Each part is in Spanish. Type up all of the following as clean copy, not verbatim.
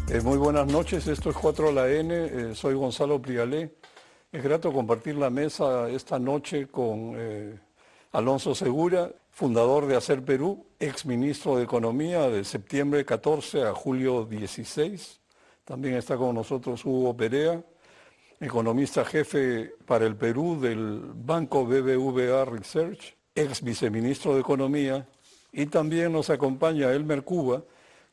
Muy buenas noches, esto es 4 a la N, soy Gonzalo Prialé. Es grato compartir la mesa esta noche con Alonso Segura, fundador de Hacer Perú, ex ministro de Economía de septiembre 14 a julio 16. También está con nosotros Hugo Perea, economista jefe para el Perú del Banco BBVA Research, ex viceministro de Economía. Y también nos acompaña Elmer Cuba,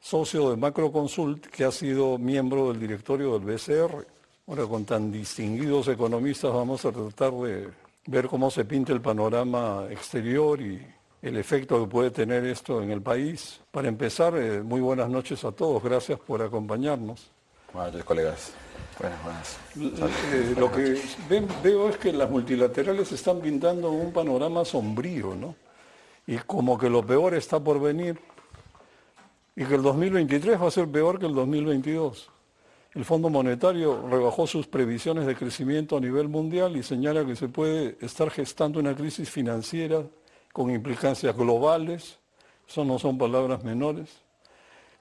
socio de Macroconsult, que ha sido miembro del directorio del BCR. Ahora, con tan distinguidos economistas, vamos a tratar de ver cómo se pinta el panorama exterior y el efecto que puede tener esto en el país. Para empezar, muy buenas noches a todos. Gracias por acompañarnos. Buenas noches, colegas. Buenas. Lo que veo es que las multilaterales están pintando un panorama sombrío, ¿no? Y como que lo peor está por venir. Y que el 2023 va a ser peor que el 2022. El Fondo Monetario rebajó sus previsiones de crecimiento a nivel mundial y señala que se puede estar gestando una crisis financiera con implicancias globales. Eso no son palabras menores.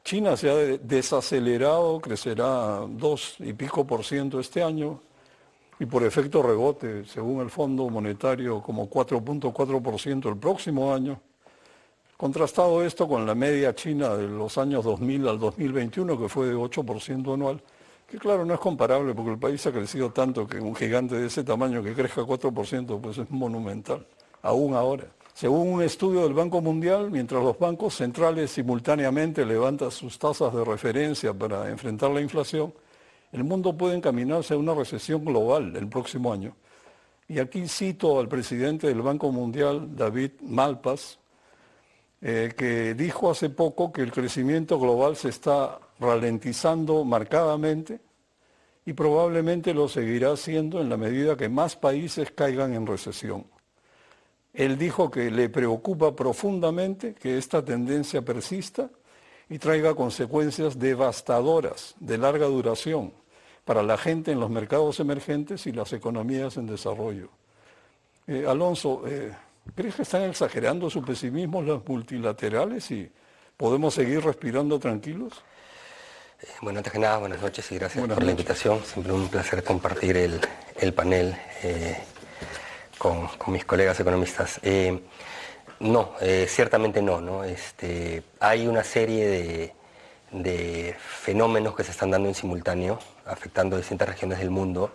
China se ha desacelerado, crecerá 2 y pico % este año y por efecto rebote, según el Fondo Monetario, como 4.4% el próximo año. Contrastado esto con la media china de los años 2000 al 2021, que fue de 8% anual, que claro, no es comparable porque el país ha crecido tanto que un gigante de ese tamaño que crezca 4%, pues es monumental, aún ahora. Según un estudio del Banco Mundial, mientras los bancos centrales simultáneamente levantan sus tasas de referencia para enfrentar la inflación, el mundo puede encaminarse a una recesión global el próximo año. Y aquí cito al presidente del Banco Mundial, David Malpass, que dijo hace poco que el crecimiento global se está ralentizando marcadamente y probablemente lo seguirá haciendo en la medida que más países caigan en recesión. Él dijo que le preocupa profundamente que esta tendencia persista y traiga consecuencias devastadoras de larga duración para la gente en los mercados emergentes y las economías en desarrollo. Alonso, ¿crees que están exagerando su pesimismo las multilaterales y podemos seguir respirando tranquilos? Bueno, antes que nada, buenas noches y gracias por la invitación. Siempre un placer compartir el panel con mis colegas economistas. No, ciertamente no. Hay una serie de fenómenos que se están dando en simultáneo, afectando a distintas regiones del mundo,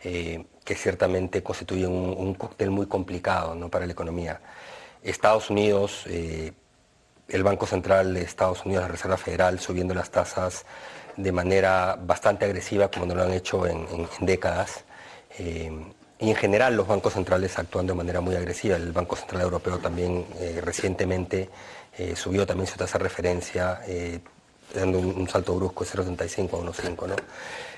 que ciertamente constituyen un cóctel muy complicado, ¿no?, para la economía. Estados Unidos, el Banco Central de Estados Unidos, la Reserva Federal, subiendo las tasas de manera bastante agresiva, como no lo han hecho en décadas. Y en general los bancos centrales actúan de manera muy agresiva. El Banco Central Europeo también recientemente subió también su tasa de referencia, dando un salto brusco de 0,75 a 1,5, ¿no?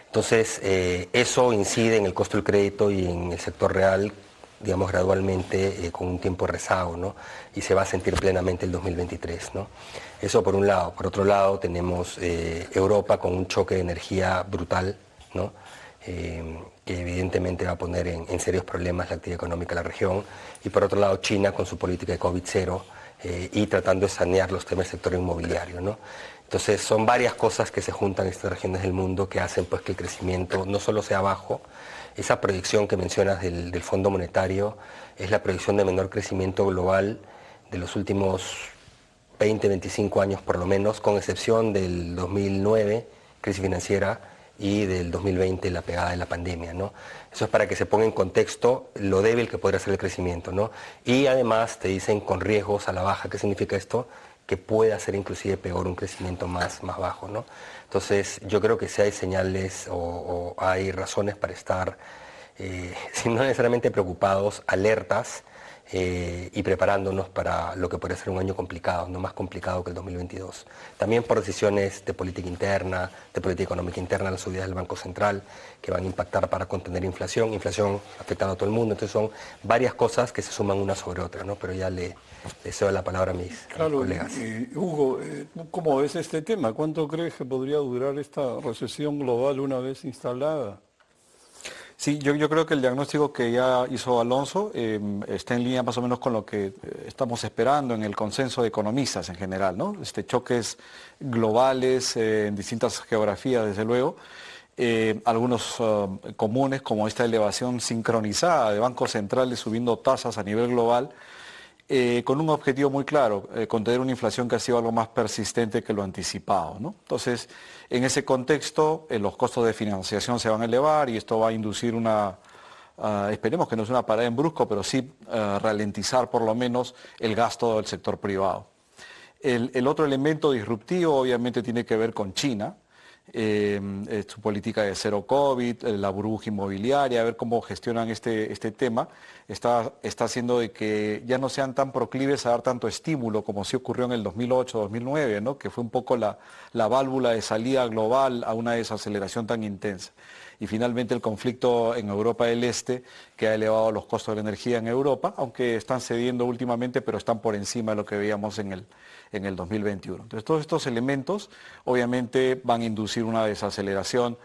Entonces, eso incide en el costo del crédito y en el sector real, digamos, gradualmente, con un tiempo de rezago, ¿no? Y se va a sentir plenamente el 2023, ¿no? Eso por un lado. Por otro lado, tenemos Europa con un choque de energía brutal, ¿no?, que evidentemente va a poner en serios problemas la actividad económica de la región. Y por otro lado, China con su política de COVID-0 y tratando de sanear los temas del sector inmobiliario, ¿no? Entonces son varias cosas que se juntan en estas regiones del mundo que hacen pues que el crecimiento no solo sea bajo. Esa proyección que mencionas del Fondo Monetario es la proyección de menor crecimiento global de los últimos 20, 25 años por lo menos, con excepción del 2009, crisis financiera, y del 2020, la pegada de la pandemia, ¿no? Eso es para que se ponga en contexto lo débil que podría ser el crecimiento, ¿no? Y además te dicen con riesgos a la baja. ¿Qué significa esto? Que puede hacer inclusive peor un crecimiento más bajo, ¿no? Entonces yo creo que si hay señales o hay razones para estar, si no necesariamente preocupados, alertas, y preparándonos para lo que podría ser un año complicado, no más complicado que el 2022. También por decisiones de política interna, de política económica interna, las subidas del Banco Central, que van a impactar para contener inflación afectando a todo el mundo. Entonces son varias cosas que se suman una sobre otra, ¿no? Pero ya le cedo la palabra a mis colegas. Hugo, ¿cómo ves este tema? ¿Cuánto crees que podría durar esta recesión global una vez instalada? Sí, yo creo que el diagnóstico que ya hizo Alonso está en línea más o menos con lo que estamos esperando en el consenso de economistas en general, ¿no? Choques globales en distintas geografías, desde luego. Algunos comunes, como esta elevación sincronizada de bancos centrales subiendo tasas a nivel global, con un objetivo muy claro, contener una inflación que ha sido algo más persistente que lo anticipado, ¿no? Entonces, en ese contexto, los costos de financiación se van a elevar y esto va a inducir esperemos que no sea una parada en brusco, pero sí ralentizar por lo menos el gasto del sector privado. El otro elemento disruptivo obviamente tiene que ver con China, su política de cero COVID, la burbuja inmobiliaria, a ver cómo gestionan este tema, está haciendo de que ya no sean tan proclives a dar tanto estímulo como sí ocurrió en el 2008-2009, ¿no? Que fue un poco la válvula de salida global a una desaceleración tan intensa. Y finalmente el conflicto en Europa del Este, que ha elevado los costos de la energía en Europa, aunque están cediendo últimamente, pero están por encima de lo que veíamos en el 2021. Entonces todos estos elementos obviamente van a inducir una desaceleración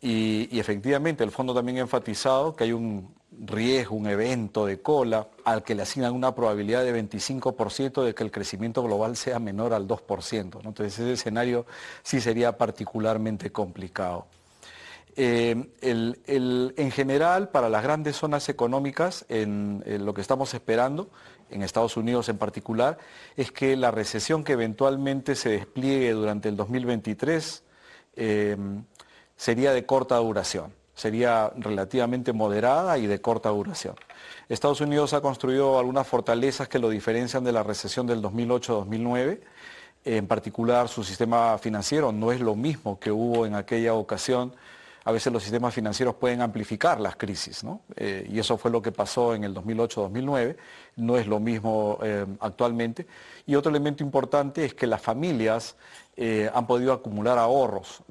y efectivamente el fondo también ha enfatizado que hay un riesgo, un evento de cola al que le asignan una probabilidad de 25% de que el crecimiento global sea menor al 2%, ¿no? Entonces ese escenario sí sería particularmente complicado. En general, para las grandes zonas económicas, en lo que estamos esperando, en Estados Unidos en particular, es que la recesión que eventualmente se despliegue durante el 2023 sería de corta duración, sería relativamente moderada y de corta duración. Estados Unidos ha construido algunas fortalezas que lo diferencian de la recesión del 2008-2009. En particular, su sistema financiero no es lo mismo que hubo en aquella ocasión. A veces los sistemas financieros pueden amplificar las crisis, ¿no? Y eso fue lo que pasó en el 2008-2009, no es lo mismo actualmente. Y otro elemento importante es que las familias han podido acumular ahorros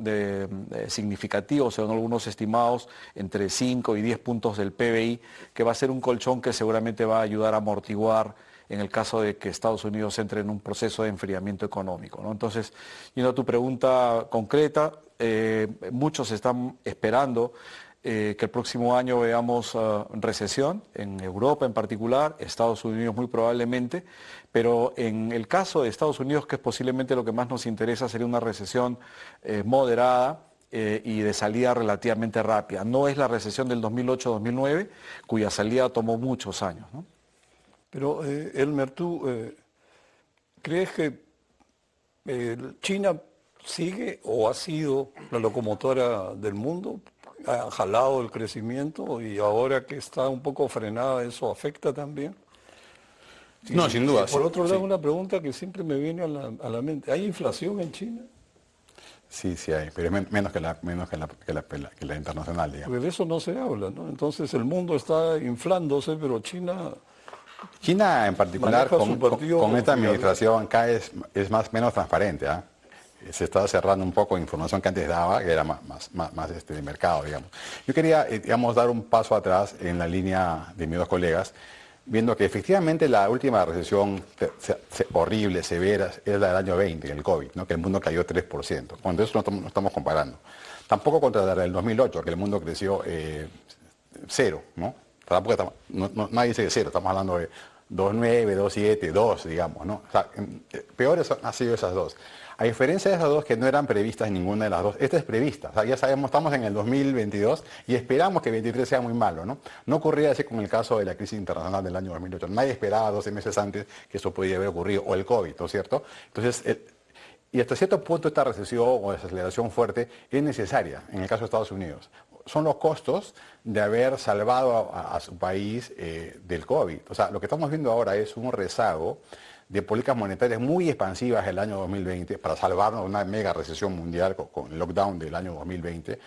significativos, según algunos estimados, entre 5 y 10 puntos del PBI, que va a ser un colchón que seguramente va a ayudar a amortiguar en el caso de que Estados Unidos entre en un proceso de enfriamiento económico, ¿no? Entonces, yendo a tu pregunta concreta, muchos están esperando que el próximo año veamos recesión, en Europa en particular, Estados Unidos muy probablemente, pero en el caso de Estados Unidos, que es posiblemente lo que más nos interesa, sería una recesión moderada y de salida relativamente rápida. No es la recesión del 2008-2009, cuya salida tomó muchos años, ¿no? Pero, Elmer, ¿tú crees que China sigue o ha sido la locomotora del mundo? ¿Ha jalado el crecimiento y ahora que está un poco frenada eso afecta también? No, sin duda. Por otro lado, sí. una pregunta que siempre me viene a la mente. ¿Hay inflación en China? Sí, sí hay, pero es menos que la internacional, digamos. Porque de eso no se habla, ¿no? Entonces el mundo está inflándose, pero China en particular maneja su partido con esta fiable. administración acá es menos transparente, ¿ah? Se está cerrando un poco información que antes daba, que era más de mercado, digamos. Yo quería, digamos, dar un paso atrás en la línea de mis dos colegas, viendo que efectivamente la última recesión horrible, severa, es la del año 20, el COVID, ¿no? Que el mundo cayó 3%. Cuando eso no estamos comparando. Tampoco contra la del 2008, que el mundo creció cero, ¿no? Tampoco nadie dice que cero, estamos hablando de 2,9, 2,7, 2, digamos, ¿no? O sea, peores han sido esas dos. A diferencia de esas dos que no eran previstas ninguna de las dos, esta es prevista. O sea, ya sabemos, estamos en el 2022 y esperamos que 2023 sea muy malo, ¿no? No ocurría así con el caso de la crisis internacional del año 2008. Nadie esperaba 12 meses antes que eso podía haber ocurrido, o el COVID, ¿no es cierto? Entonces, y hasta cierto punto esta recesión o desaceleración fuerte es necesaria en el caso de Estados Unidos. Son los costos de haber salvado a su país del COVID. O sea, lo que estamos viendo ahora es un rezago de políticas monetarias muy expansivas el año 2020 para salvarnos de una mega recesión mundial con el lockdown del año 2020,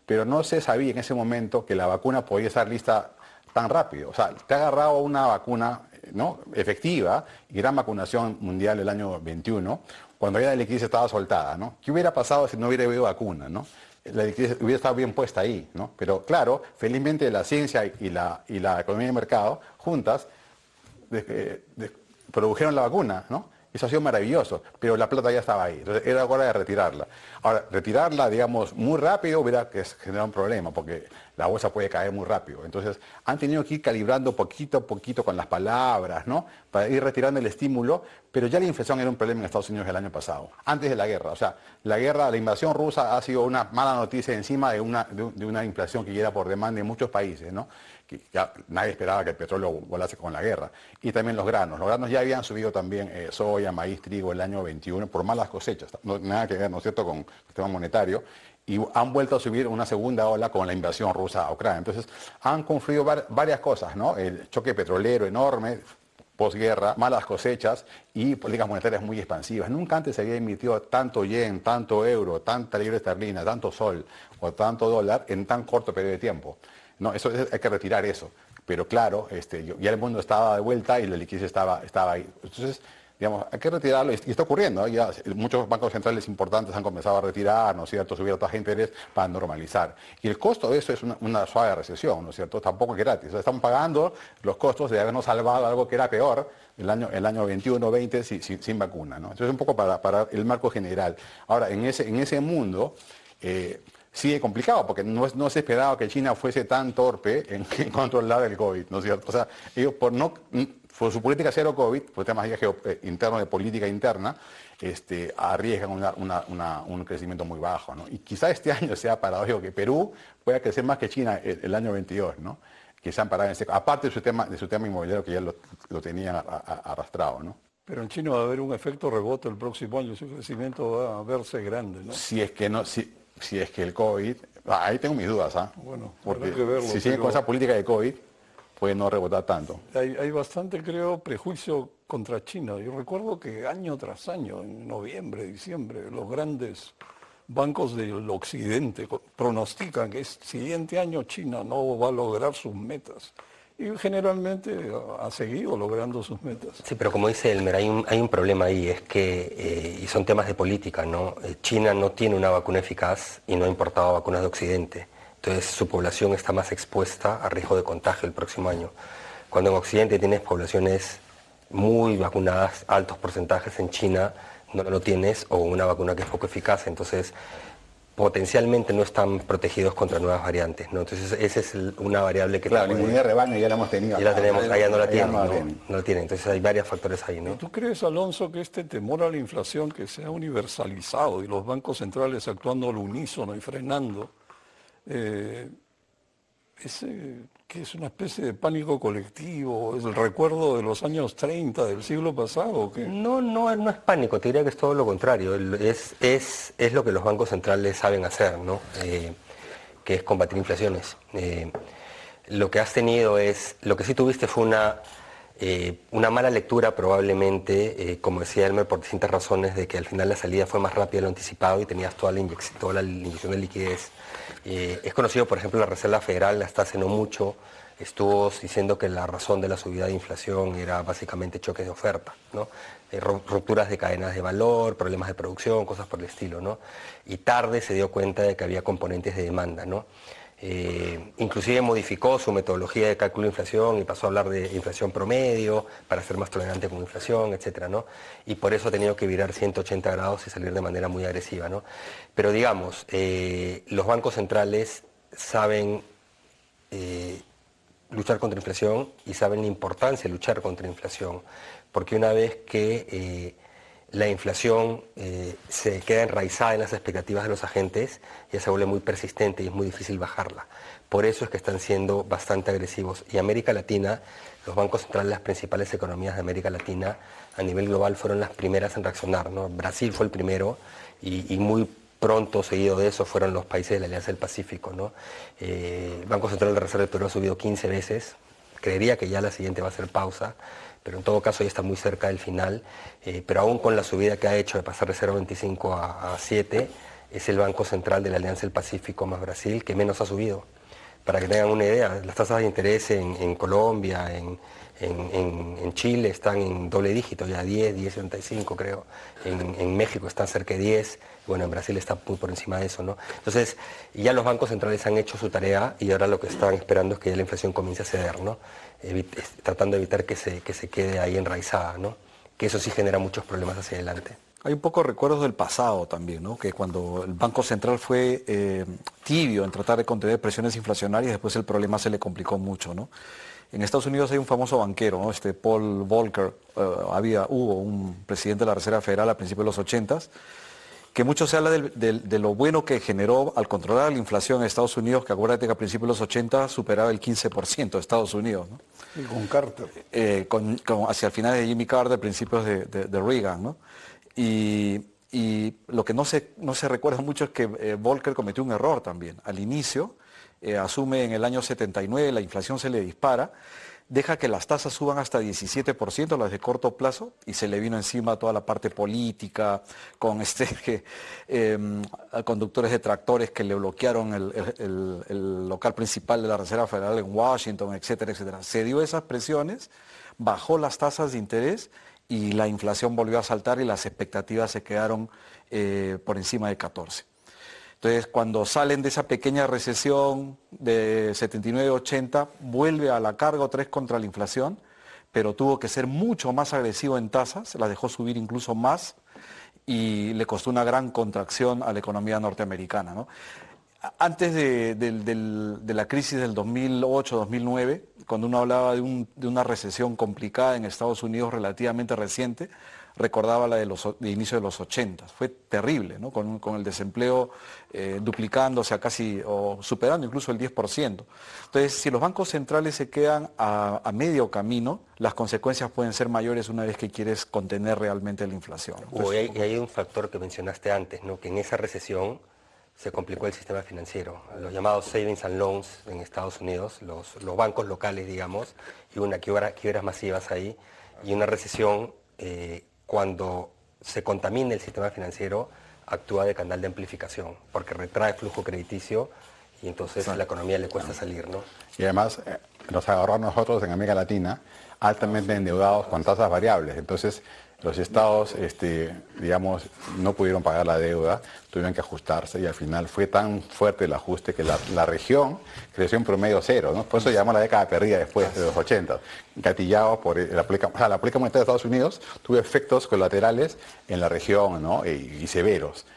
pero no se sabía en ese momento que la vacuna podía estar lista tan rápido. O sea, te ha agarrado una vacuna, ¿no?, efectiva y gran vacunación mundial el año 21, cuando ya la liquidez estaba soltada, ¿no? ¿Qué hubiera pasado si no hubiera habido vacuna, ¿no? La liquidez hubiera estado bien puesta ahí, ¿no? Pero claro, felizmente la ciencia y la economía de mercado juntas produjeron la vacuna, ¿no? Eso ha sido maravilloso, pero la plata ya estaba ahí. Entonces era hora de retirarla. Ahora, retirarla, digamos, muy rápido hubiera generado un problema, porque la bolsa puede caer muy rápido. Entonces, han tenido que ir calibrando poquito a poquito con las palabras, ¿no? Para ir retirando el estímulo, pero ya la inflación era un problema en Estados Unidos el año pasado, antes de la guerra. O sea, la invasión rusa ha sido una mala noticia encima de una inflación que llega por demanda en muchos países, ¿no? Que ya nadie esperaba que el petróleo volase con la guerra. Y también los granos. Los granos ya habían subido también soya, maíz, trigo el año 21 por malas cosechas. No, nada que ver, ¿no es cierto?, con el sistema monetario. Y han vuelto a subir una segunda ola con la invasión rusa a Ucrania. Entonces, han confluido varias cosas, ¿no? El choque petrolero enorme, posguerra, malas cosechas y políticas monetarias muy expansivas. Nunca antes se había emitido tanto yen, tanto euro, tanta libra esterlina, tanto sol o tanto dólar en tan corto periodo de tiempo. No, hay que retirar eso. Pero claro, ya el mundo estaba de vuelta y la liquidez estaba ahí. Entonces, digamos, hay que retirarlo y está ocurriendo, ¿no? Ya muchos bancos centrales importantes han comenzado a retirar, ¿no es cierto?, subir tasas de interés para normalizar. Y el costo de eso es una suave recesión, ¿no es cierto? Tampoco es gratis. O sea, estamos pagando los costos de habernos salvado algo que era peor el año 21-20 sin vacuna, ¿no? Entonces, un poco para el marco general. Ahora, en ese mundo, sigue complicado, porque no se esperaba que China fuese tan torpe en controlar el COVID, ¿no es cierto? O sea, ellos por su política cero COVID, por temas internos de política interna, arriesgan un crecimiento muy bajo, ¿no? Y quizá este año sea paradójico que Perú pueda crecer más que China el año 22, ¿no? Que se han parado aparte de su tema inmobiliario que ya lo tenían arrastrado, ¿no? Pero en China va a haber un efecto rebote el próximo año, su crecimiento va a verse grande, ¿no? Si es que el COVID, ahí tengo mis dudas, ¿ah? Bueno, porque habrá que verlo, si sigue con esa política de COVID, puede no rebotar tanto. Hay bastante, creo, prejuicio contra China. Yo recuerdo que año tras año, en noviembre, diciembre, los grandes bancos del occidente pronostican que el siguiente año China no va a lograr sus metas. Y generalmente ha seguido logrando sus metas. Sí, pero como dice Elmer, hay un problema ahí, es que, y son temas de política, ¿no? China no tiene una vacuna eficaz y no ha importado vacunas de Occidente. Entonces su población está más expuesta a riesgo de contagio el próximo año. Cuando en Occidente tienes poblaciones muy vacunadas, altos porcentajes, en China no lo tienes, o una vacuna que es poco eficaz. Entonces potencialmente no están protegidos contra nuevas variantes, ¿no? Entonces esa es una variable que... Claro, la inmunidad de rebaño ya la hemos tenido. Ya la tenemos, allá no la tienen, no la tienen. Entonces hay varios factores ahí, ¿no? ¿Tú crees, Alonso, que este temor a la inflación que se ha universalizado y los bancos centrales actuando al unísono y frenando, que es una especie de pánico colectivo, es el recuerdo de los años 30 del siglo pasado? ¿Qué? No es pánico, te diría que es todo lo contrario, es lo que los bancos centrales saben hacer, ¿no? Que es combatir inflaciones. Lo que has tenido lo que sí tuviste fue una mala lectura probablemente, como decía Elmer, por distintas razones, de que al final la salida fue más rápida de lo anticipado y tenías toda la inyección de liquidez. Es conocido, por ejemplo, la Reserva Federal hasta hace no mucho estuvo diciendo que la razón de la subida de inflación era básicamente choques de oferta, ¿no? Rupturas de cadenas de valor, problemas de producción, cosas por el estilo, ¿no? Y tarde se dio cuenta de que había componentes de demanda, ¿no? Inclusive modificó su metodología de cálculo de inflación y pasó a hablar de inflación promedio para ser más tolerante con inflación, etcétera, ¿no? Y por eso ha tenido que virar 180 grados y salir de manera muy agresiva, ¿no? Pero digamos, los bancos centrales saben luchar contra inflación y saben la importancia de luchar contra inflación, porque una vez que la inflación se queda enraizada en las expectativas de los agentes, ya se vuelve muy persistente y es muy difícil bajarla. Por eso es que están siendo bastante agresivos. Y América Latina, los bancos centrales, las principales economías de América Latina, a nivel global fueron las primeras en reaccionar, ¿no? Brasil fue el primero y muy pronto seguido de eso fueron los países de la Alianza del Pacífico, ¿no? El Banco Central de Reserva de Perú ha subido 15 veces, creería que ya la siguiente va a ser pausa, pero en todo caso ya está muy cerca del final, pero aún con la subida que ha hecho de pasar de 0,25 a 7, es el Banco Central de la Alianza del Pacífico más Brasil que menos ha subido. Para que tengan una idea, las tasas de interés en Colombia, en Chile están en doble dígito, ya 10,75 creo, en México están cerca de 10, bueno, en Brasil está muy por encima de eso, ¿no? Entonces, ya los bancos centrales han hecho su tarea y ahora lo que están esperando es que ya la inflación comience a ceder, ¿no? Tratando de evitar que se quede ahí enraizada, ¿no? Que eso sí genera muchos problemas hacia adelante. Hay un poco recuerdos del pasado también, ¿no? Que cuando el Banco Central fue tibio en tratar de contener presiones inflacionarias, después el problema se le complicó mucho, ¿no? En Estados Unidos hay un famoso banquero, ¿no? Paul Volcker, hubo un presidente de la Reserva Federal a principios de los 80s, que mucho se habla de lo bueno que generó al controlar la inflación en Estados Unidos, que acuérdate que a principios de los 80 superaba el 15% de Estados Unidos, ¿no? Y con Carter. Hacia el final de Jimmy Carter, principios de Reagan, ¿no? Y lo que no se recuerda mucho es que Volcker cometió un error también. Al inicio, asume en el año 79, la inflación se le dispara, deja que las tasas suban hasta 17%, las de corto plazo, y se le vino encima toda la parte política, con conductores de tractores que le bloquearon el local principal de la Reserva Federal en Washington, etcétera, etcétera. Se dio esas presiones, bajó las tasas de interés y la inflación volvió a saltar y las expectativas se quedaron por encima de 14. Entonces, cuando salen de esa pequeña recesión de 79-80, vuelve a la carga otra vez contra la inflación, pero tuvo que ser mucho más agresivo en tasas, la dejó subir incluso más y le costó una gran contracción a la economía norteamericana, ¿no? Antes de la crisis del 2008-2009, cuando uno hablaba de una recesión complicada en Estados Unidos relativamente reciente, recordaba la de inicio de los 80. Fue terrible, ¿no? Con el desempleo duplicándose a casi, o superando incluso el 10%. Entonces, si los bancos centrales se quedan a medio camino, las consecuencias pueden ser mayores una vez que quieres contener realmente la inflación. Entonces, y hay un factor que mencionaste antes, ¿no? Que en esa recesión se complicó el sistema financiero, los llamados savings and loans en Estados Unidos, los bancos locales, digamos, y quiebras masivas ahí, y una recesión, cuando se contamina el sistema financiero, actúa de canal de amplificación, porque retrae flujo crediticio y entonces a la economía le cuesta salir, ¿no? Y además nos agarró a nosotros en América Latina altamente endeudados con tasas variables. Entonces los estados, digamos, no pudieron pagar la deuda, tuvieron que ajustarse y al final fue tan fuerte el ajuste que la región creció en promedio cero, ¿no? Por eso llamamos la década perdida después de los 80, gatillado por la política monetaria de Estados Unidos, tuvo efectos colaterales en la región, ¿no? y severos.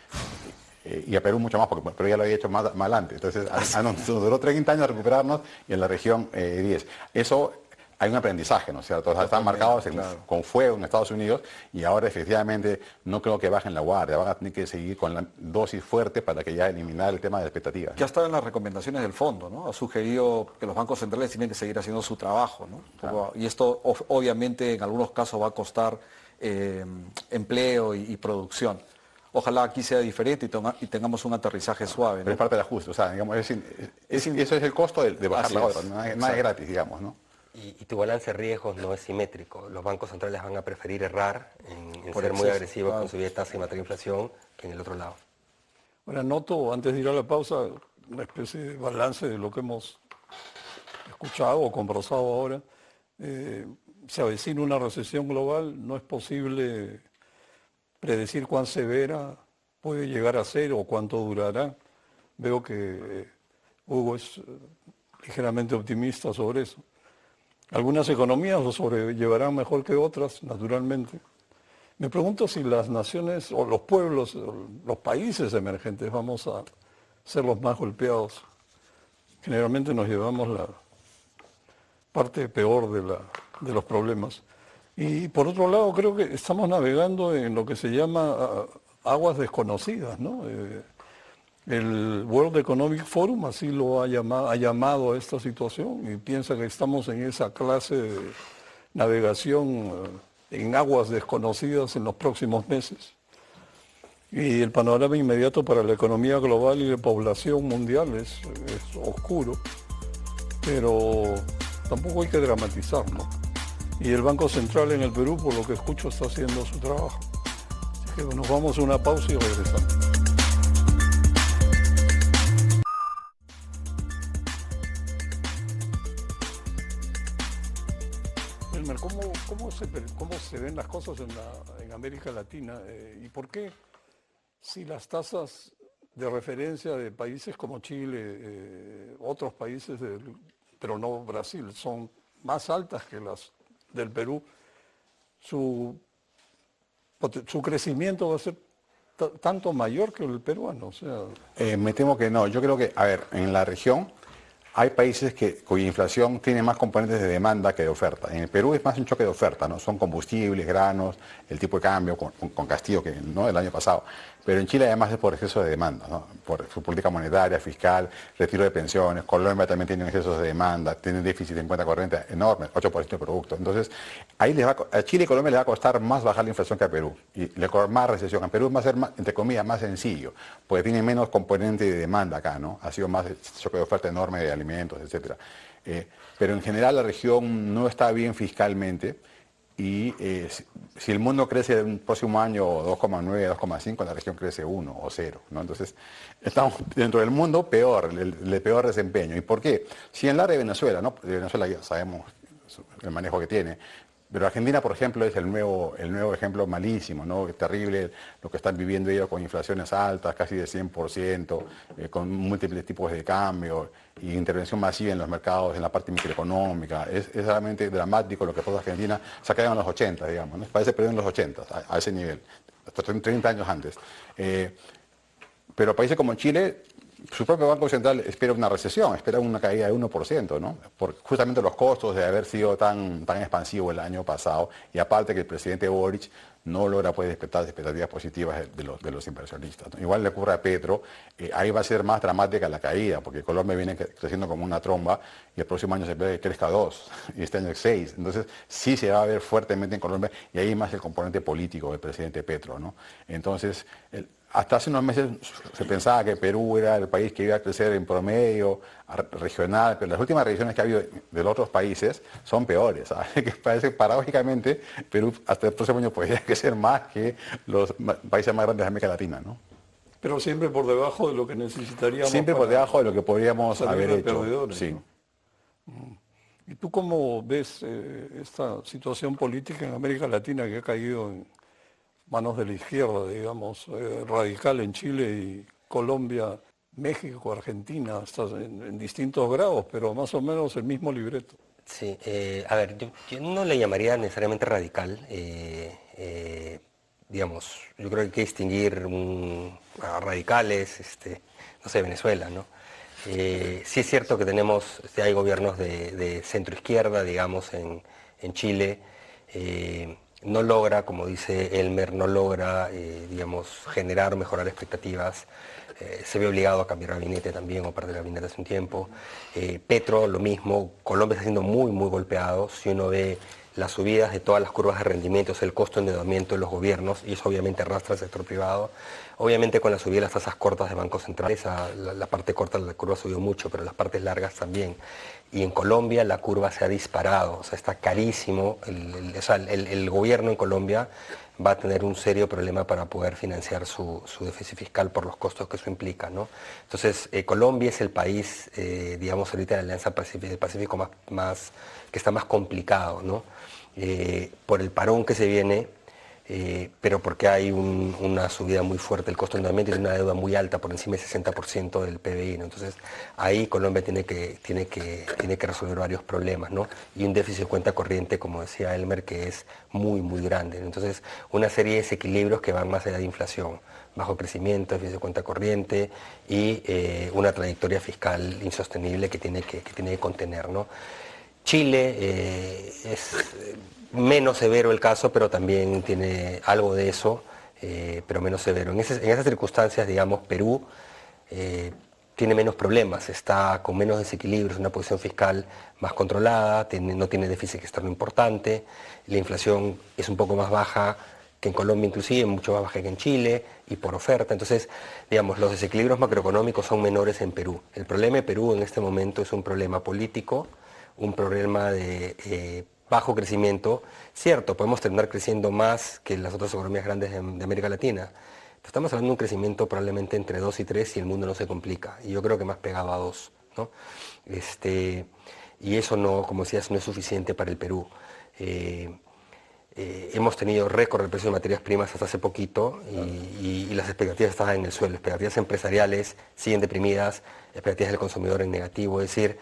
Y a Perú mucho más, porque Perú ya lo había hecho más adelante. Entonces, nos duró 30 años recuperarnos y en la región 10. Eso hay un aprendizaje, ¿no es cierto? O sea, están marcados con fuego en Estados Unidos y ahora efectivamente no creo que bajen la guardia, van a tener que seguir con la dosis fuerte para que ya eliminar el tema de expectativas. Ya estaba en las recomendaciones del fondo, ¿no? Ha sugerido que los bancos centrales tienen que seguir haciendo su trabajo, ¿no? Claro. Y esto obviamente en algunos casos va a costar empleo y producción. Ojalá aquí sea diferente y tengamos un aterrizaje suave, ¿no? Pero es parte del ajuste, o sea, digamos, eso es el costo de bajar la otra, no es gratis, digamos, ¿no? Y tu balance de riesgos no es simétrico. Los bancos centrales van a preferir errar en ser muy agresivos con subir tasa y matar inflación que en el otro lado. Ahora noto, antes de ir a la pausa, una especie de balance de lo que hemos escuchado o conversado ahora. Se avecina una recesión global, no es posible predecir cuán severa puede llegar a ser o cuánto durará. Veo que Hugo es ligeramente optimista sobre eso. Algunas economías lo sobrellevarán mejor que otras, naturalmente. Me pregunto si las naciones o los pueblos, los países emergentes vamos a ser los más golpeados. Generalmente nos llevamos la parte peor de los problemas. Y por otro lado, creo que estamos navegando en lo que se llama aguas desconocidas, ¿no? El World Economic Forum así lo ha llamado a esta situación y piensa que estamos en esa clase de navegación en aguas desconocidas en los próximos meses. Y el panorama inmediato para la economía global y la población mundial es oscuro, pero tampoco hay que dramatizar, ¿no? Y el Banco Central en el Perú, por lo que escucho, está haciendo su trabajo. Así que nos vamos a una pausa y regresamos. Elmer, ¿cómo se ven las cosas en América Latina? ¿Y por qué, si las tasas de referencia de países como Chile, otros países, pero no Brasil, son más altas que las del Perú, su su crecimiento va a ser tanto mayor que el peruano. O sea, Me temo que no. Yo creo que, a ver, en la región hay países cuya inflación tiene más componentes de demanda que de oferta. En el Perú es más un choque de oferta, ¿no? Son combustibles, granos, el tipo de cambio con Castillo, que no el año pasado. Pero en Chile además es por exceso de demanda, ¿no? Por su política monetaria, fiscal, retiro de pensiones. Colombia también tiene excesos de demanda, tiene un déficit en cuenta corriente enorme, 8% de producto. Entonces, ahí a Chile y Colombia les va a costar más bajar la inflación que a Perú. Y le va a costar más recesión. A Perú va a ser, entre comillas, más sencillo, porque tiene menos componente de demanda acá, ¿no? Ha sido más choque de oferta enorme de alimentos, etcétera. Pero en general la región no está bien fiscalmente. Y si el mundo crece el próximo año 2,9, 2,5, la región crece 1 o 0, ¿no? Entonces, estamos dentro del mundo peor, el peor desempeño. ¿Y por qué? Si en la de Venezuela, ¿no? De Venezuela ya sabemos el manejo que tiene. Pero Argentina, por ejemplo, es el nuevo ejemplo malísimo, ¿no? Es terrible lo que están viviendo ellos con inflaciones altas, casi de 100%, con múltiples tipos de cambio y intervención masiva en los mercados, en la parte microeconómica. Es realmente dramático lo que pasa en Argentina. Se ha quedado en los 80, digamos, ¿no? Parece perdido en los 80, a ese nivel, hasta 30 años antes. Pero países como Chile, su propio Banco Central espera una recesión, espera una caída de 1%, ¿no? Por justamente los costos de haber sido tan expansivo el año pasado, y aparte que el presidente Boric no logra despertar expectativas positivas de los inversionistas, ¿no? Igual le ocurre a Petro, ahí va a ser más dramática la caída, porque Colombia viene creciendo como una tromba y el próximo año se espera que crezca 2 y este año es 6. Entonces sí se va a ver fuertemente en Colombia, y ahí más el componente político del presidente Petro, ¿no? Entonces, hasta hace unos meses se pensaba que Perú era el país que iba a crecer en promedio regional, pero las últimas revisiones que ha habido de los otros países son peores, ¿sabes? Que parece paradójicamente Perú hasta el próximo año podría crecer más que los países más grandes de América Latina, ¿no? pero siempre por debajo de lo que necesitaríamos. Siempre por debajo de lo que podríamos salir haber de hecho. perdedores, Sí. ¿no? ¿Y tú cómo ves esta situación política en América Latina que ha caído en manos de la izquierda, digamos, radical en Chile y Colombia, México, Argentina, hasta en distintos grados, pero más o menos el mismo libreto? Sí, a ver, yo no le llamaría necesariamente radical. Digamos, yo creo que hay que distinguir a radicales, no sé, Venezuela, ¿no? Sí es cierto que hay gobiernos de centro izquierda, digamos, en Chile. No logra, como dice Elmer, no logra, digamos, generar o mejorar expectativas. Se ve obligado a cambiar gabinete también, o perder gabinete hace un tiempo. Petro, lo mismo. Colombia está siendo muy, muy golpeado. Si uno ve las subidas de todas las curvas de rendimientos, el costo de endeudamiento de los gobiernos, y eso obviamente arrastra al sector privado. Obviamente con la subida de las tasas cortas de bancos centrales, la parte corta de la curva subió mucho, pero las partes largas también. Y en Colombia la curva se ha disparado, o sea, está carísimo. El gobierno en Colombia va a tener un serio problema para poder financiar su déficit fiscal por los costos que eso implica, ¿no? Entonces, Colombia es el país, digamos, ahorita de la Alianza del Pacífico que está más complicado, ¿no? Por el parón que se viene, pero porque hay una subida muy fuerte del costo de endeudamiento y una deuda muy alta, por encima del 60% del PBI, ¿no? Entonces, ahí Colombia tiene que resolver varios problemas, ¿no? Y un déficit de cuenta corriente, como decía Elmer, que es muy, muy grande, ¿no? Entonces, una serie de desequilibrios que van más allá de inflación, bajo crecimiento, déficit de cuenta corriente y una trayectoria fiscal insostenible que tiene que contener, ¿no? Chile es menos severo el caso, pero también tiene algo de eso, pero menos severo. En esas circunstancias, digamos, Perú tiene menos problemas, está con menos desequilibrios, una posición fiscal más controlada, no tiene déficit externo importante, la inflación es un poco más baja que en Colombia inclusive, mucho más baja que en Chile, y por oferta. Entonces, digamos, los desequilibrios macroeconómicos son menores en Perú. El problema de Perú en este momento es un problema político, un problema de bajo crecimiento. Cierto, podemos terminar creciendo más que las otras economías grandes de América Latina. Pero estamos hablando de un crecimiento probablemente entre 2 y 3 y el mundo no se complica. Y yo creo que más pegado a 2, ¿no? Y eso no, como decías, no es suficiente para el Perú. Hemos tenido récord de precios de materias primas hasta hace poquito y las expectativas estaban en el suelo. Expectativas empresariales siguen deprimidas, expectativas del consumidor en negativo. Es decir,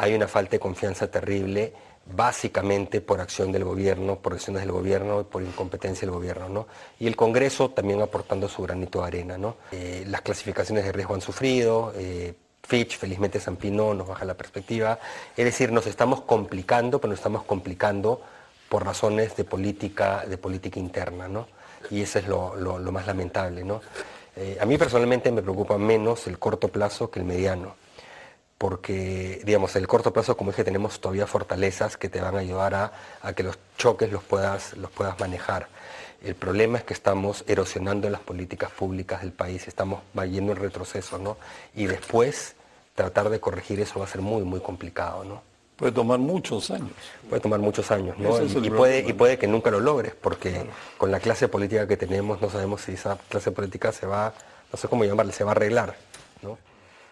hay una falta de confianza terrible, básicamente por acción del gobierno, por decisiones del gobierno, por incompetencia del gobierno, ¿no? Y el Congreso también aportando su granito de arena, ¿no? Las clasificaciones de riesgo han sufrido, Fitch, felizmente S&P no nos baja la perspectiva, es decir, nos estamos complicando, pero nos estamos complicando por razones de política interna, ¿no? Y eso es lo más lamentable, ¿no? A mí personalmente me preocupa menos el corto plazo que el mediano, porque, digamos, el corto plazo, como dije, tenemos todavía fortalezas que te van a ayudar a que los choques los puedas manejar. El problema es que estamos erosionando las políticas públicas del país, estamos yendo en retroceso, ¿no? Y después tratar de corregir eso va a ser muy, muy complicado, ¿no? Puede tomar muchos años. Puede tomar muchos años, ¿no? Ese es el Y problema. puede que nunca lo logres, porque con la clase política que tenemos no sabemos si esa clase política se va, no sé cómo llamarle, se va a arreglar, ¿no?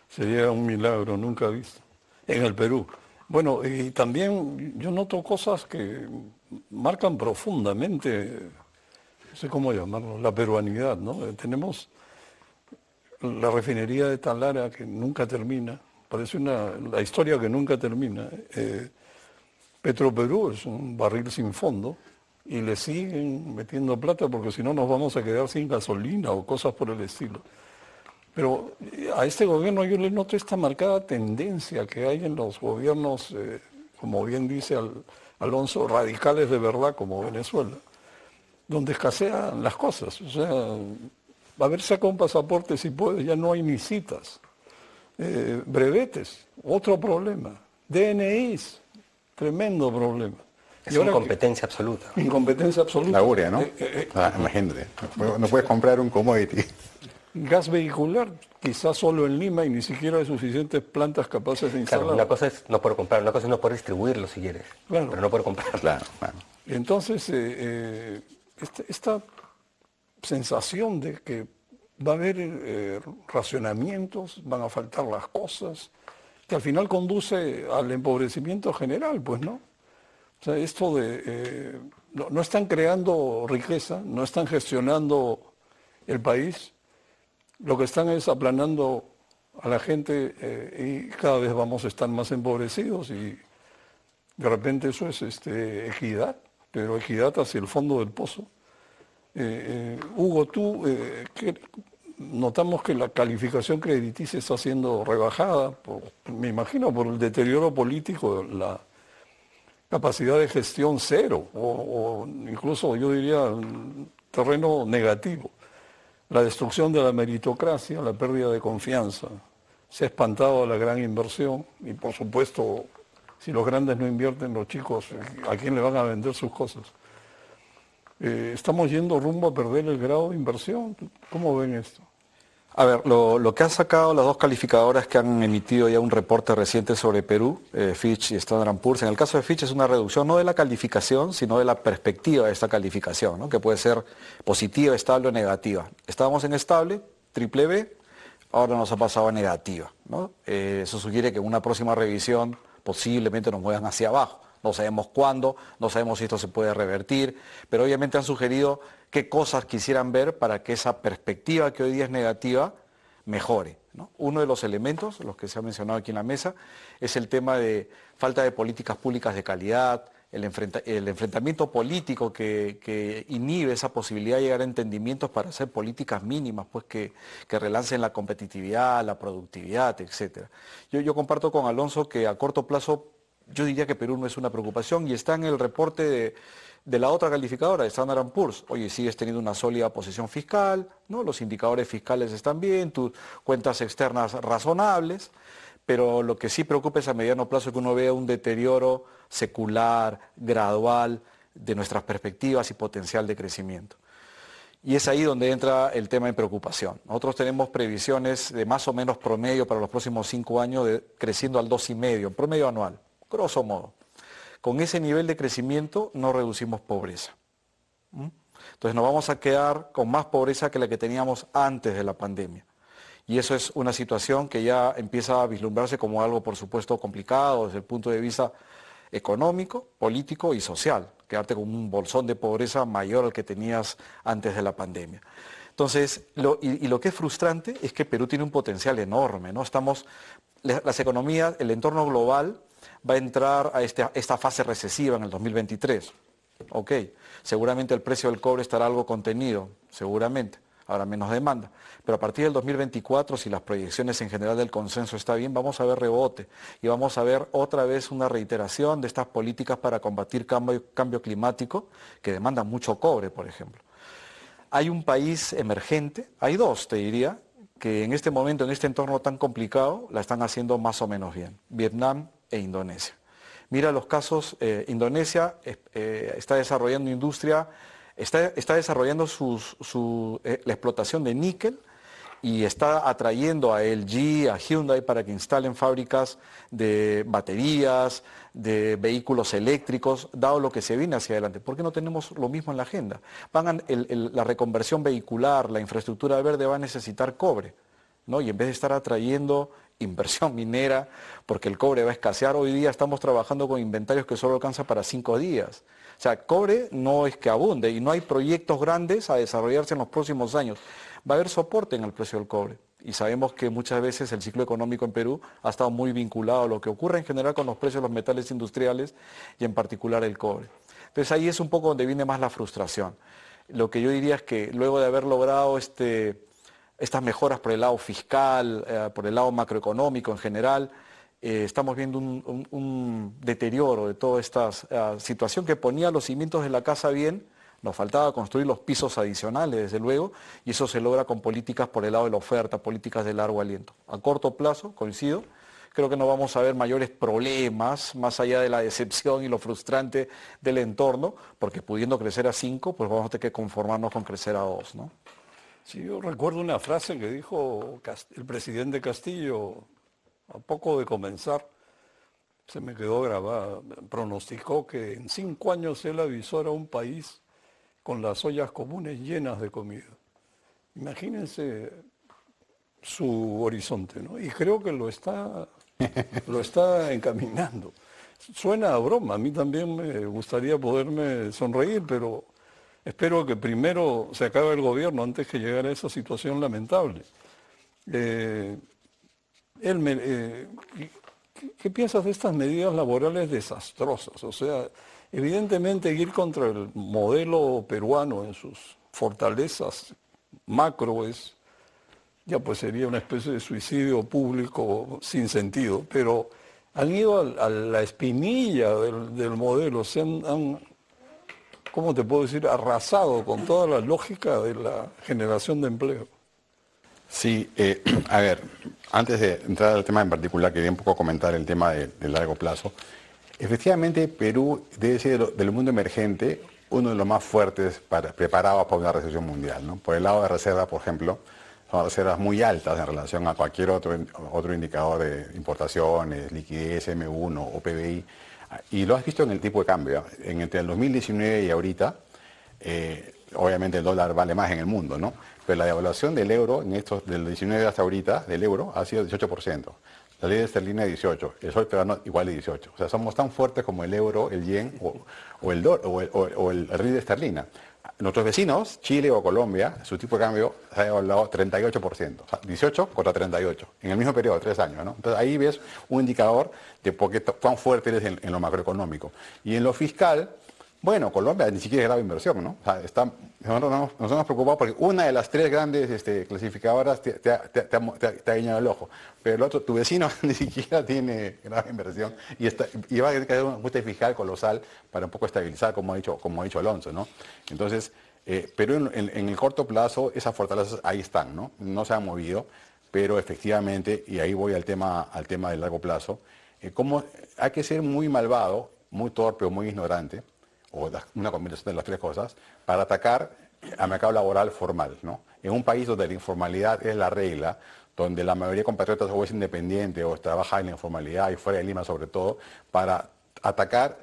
Sería un milagro nunca visto en el Perú. Bueno, y también yo noto cosas que marcan profundamente, no sé cómo llamarlo, la peruanidad, ¿no? Tenemos la refinería de Talara que nunca termina, parece la historia que nunca termina. Petroperú es un barril sin fondo y le siguen metiendo plata porque si no nos vamos a quedar sin gasolina o cosas por el estilo. Pero a este gobierno yo le noto esta marcada tendencia que hay en los gobiernos, como bien dice Alonso, radicales de verdad como Venezuela, donde escasean las cosas. O sea, a ver, saca un pasaporte si puede, ya no hay ni citas. Brevetes, otro problema. DNIs, tremendo problema. Es incompetencia absoluta. Incompetencia absoluta. La urea, ¿no? Imagínate, no puedes comprar un commodity. Gas vehicular, quizás solo en Lima y ni siquiera hay suficientes plantas capaces de instalar. Claro, una cosa es no poder comprar, una cosa es no poder distribuirlo si quieres, Claro. pero no poder comprar. Claro, claro. Entonces, esta sensación de que va a haber racionamientos, van a faltar las cosas, que al final conduce al empobrecimiento general, pues, ¿no? O sea, esto de... no están creando riqueza, no están gestionando el país, lo que están es aplanando a la gente y cada vez vamos a estar más empobrecidos y de repente eso es equidad, pero equidad hacia el fondo del pozo. Hugo, tú, notamos que la calificación crediticia está siendo rebajada, me imagino, por el deterioro político, la capacidad de gestión cero, o incluso yo diría terreno negativo. La destrucción de la meritocracia, la pérdida de confianza. Se ha espantado la gran inversión y por supuesto, si los grandes no invierten, los chicos, ¿a quién le van a vender sus cosas? Estamos yendo rumbo a perder el grado de inversión. ¿Cómo ven esto? A ver, lo que han sacado las dos calificadoras que han emitido ya un reporte reciente sobre Perú, Fitch y Standard & Poor's, en el caso de Fitch es una reducción no de la calificación, sino de la perspectiva de esta calificación, ¿no? Que puede ser positiva, estable o negativa. Estábamos en estable, triple B, ahora nos ha pasado a negativa, ¿no? Eso sugiere que en una próxima revisión posiblemente nos muevan hacia abajo. No sabemos cuándo, no sabemos si esto se puede revertir, pero obviamente han sugerido qué cosas quisieran ver para que esa perspectiva que hoy día es negativa mejore, ¿no? Uno de los elementos, los que se han mencionado aquí en la mesa, es el tema de falta de políticas públicas de calidad, el enfrentamiento político que inhibe esa posibilidad de llegar a entendimientos para hacer políticas mínimas, pues que relancen la competitividad, la productividad, etc. Yo comparto con Alonso que a corto plazo yo diría que Perú no es una preocupación y está en el reporte de la otra calificadora, de Standard & Poor's. Oye, sigues teniendo una sólida posición fiscal, ¿no? Los indicadores fiscales están bien, tus cuentas externas razonables, pero lo que sí preocupa es a mediano plazo que uno vea un deterioro secular, gradual, de nuestras perspectivas y potencial de crecimiento. Y es ahí donde entra el tema de preocupación. Nosotros tenemos previsiones de más o menos promedio para los próximos 5 años creciendo al 2,5, promedio anual. Grosso modo. Con ese nivel de crecimiento no reducimos pobreza. Entonces nos vamos a quedar con más pobreza que la que teníamos antes de la pandemia. Y eso es una situación que ya empieza a vislumbrarse como algo, por supuesto, complicado desde el punto de vista económico, político y social. Quedarte con un bolsón de pobreza mayor al que tenías antes de la pandemia. Entonces, lo que es frustrante es que Perú tiene un potencial enorme, ¿no? Las economías, el entorno global va a entrar a esta fase recesiva en el 2023. Ok, seguramente el precio del cobre estará algo contenido, seguramente, habrá menos demanda. Pero a partir del 2024, si las proyecciones en general del consenso está bien, vamos a ver rebote y vamos a ver otra vez una reiteración de estas políticas para combatir cambio climático que demandan mucho cobre, por ejemplo. Hay un país emergente, hay dos, te diría, que en este momento, en este entorno tan complicado, la están haciendo más o menos bien, Vietnam e Indonesia. Mira los casos, Indonesia está desarrollando industria, está desarrollando la explotación de níquel y está atrayendo a LG, a Hyundai para que instalen fábricas de baterías, de vehículos eléctricos, dado lo que se viene hacia adelante. ¿Por qué no tenemos lo mismo en la agenda? La reconversión vehicular, la infraestructura verde va a necesitar cobre, ¿no? Y en vez de estar atrayendo inversión minera, porque el cobre va a escasear, hoy día estamos trabajando con inventarios que solo alcanzan para 5 días. O sea, cobre no es que abunde y no hay proyectos grandes a desarrollarse en los próximos años. Va a haber soporte en el precio del cobre. Y sabemos que muchas veces el ciclo económico en Perú ha estado muy vinculado a lo que ocurre en general con los precios de los metales industriales y en particular el cobre. Entonces ahí es un poco donde viene más la frustración. Lo que yo diría es que luego de haber logrado estas mejoras por el lado fiscal, por el lado macroeconómico en general, estamos viendo un deterioro de toda esta situación que ponía los cimientos de la casa bien. Nos faltaba construir los pisos adicionales, desde luego, y eso se logra con políticas por el lado de la oferta, políticas de largo aliento. A corto plazo, coincido, creo que no vamos a ver mayores problemas, más allá de la decepción y lo frustrante del entorno, porque pudiendo crecer a 5, pues vamos a tener que conformarnos con crecer a 2, ¿no? Sí, yo recuerdo una frase que dijo el presidente Castillo a poco de comenzar, se me quedó grabada, pronosticó que en 5 años él avisora a un país con las ollas comunes llenas de comida. Imagínense su horizonte, ¿no? Y creo que lo está encaminando. Suena a broma, a mí también me gustaría poderme sonreír, pero espero que primero se acabe el gobierno antes que llegara a esa situación lamentable. ¿Qué piensas de estas medidas laborales desastrosas? O sea, evidentemente ir contra el modelo peruano en sus fortalezas macro ya pues sería una especie de suicidio público sin sentido, pero han ido a la espinilla del modelo, se han, ¿cómo te puedo decir?, arrasado con toda la lógica de la generación de empleo. Sí, a ver, antes de entrar al tema en particular, quería un poco comentar el tema de largo plazo. Efectivamente, Perú debe ser del mundo emergente uno de los más fuertes preparados para una recesión mundial, ¿no? Por el lado de reserva, por ejemplo, son reservas muy altas en relación a cualquier otro indicador de importaciones, liquidez, M1 o PBI. Y lo has visto en el tipo de cambio. Entre el 2019 y ahorita, obviamente el dólar vale más en el mundo, ¿no? Pero la devaluación del euro, del 19 hasta ahorita, del euro, ha sido 18%. La ley de esterlina 18, el sol peruano igual de 18. O sea, somos tan fuertes como el euro, el yen o el riel de esterlina. Nuestros vecinos, Chile o Colombia, su tipo de cambio se ha devaluado 38%. O sea, 18 contra 38, en el mismo periodo de 3 años, ¿no? Entonces ahí ves un indicador de por qué tan fuerte eres en lo macroeconómico. Y en lo fiscal, bueno, Colombia ni siquiera es grave inversión, ¿no? O sea, nosotros nos hemos preocupado porque una de las 3 grandes clasificadoras te ha guiñado el ojo, pero el otro, tu vecino, ni siquiera tiene grave inversión y va a tener que hacer un ajuste fiscal colosal para un poco estabilizar, como ha dicho Alonso, ¿no? Entonces, pero en el corto plazo esas fortalezas ahí están, ¿no? No se han movido, pero efectivamente, y ahí voy al tema del largo plazo, como hay que ser muy malvado, muy torpe o muy ignorante, o una combinación de las 3 cosas, para atacar al mercado laboral formal, ¿no? En un país donde la informalidad es la regla, donde la mayoría de compatriotas o es independiente o trabaja en la informalidad y fuera de Lima sobre todo, para atacar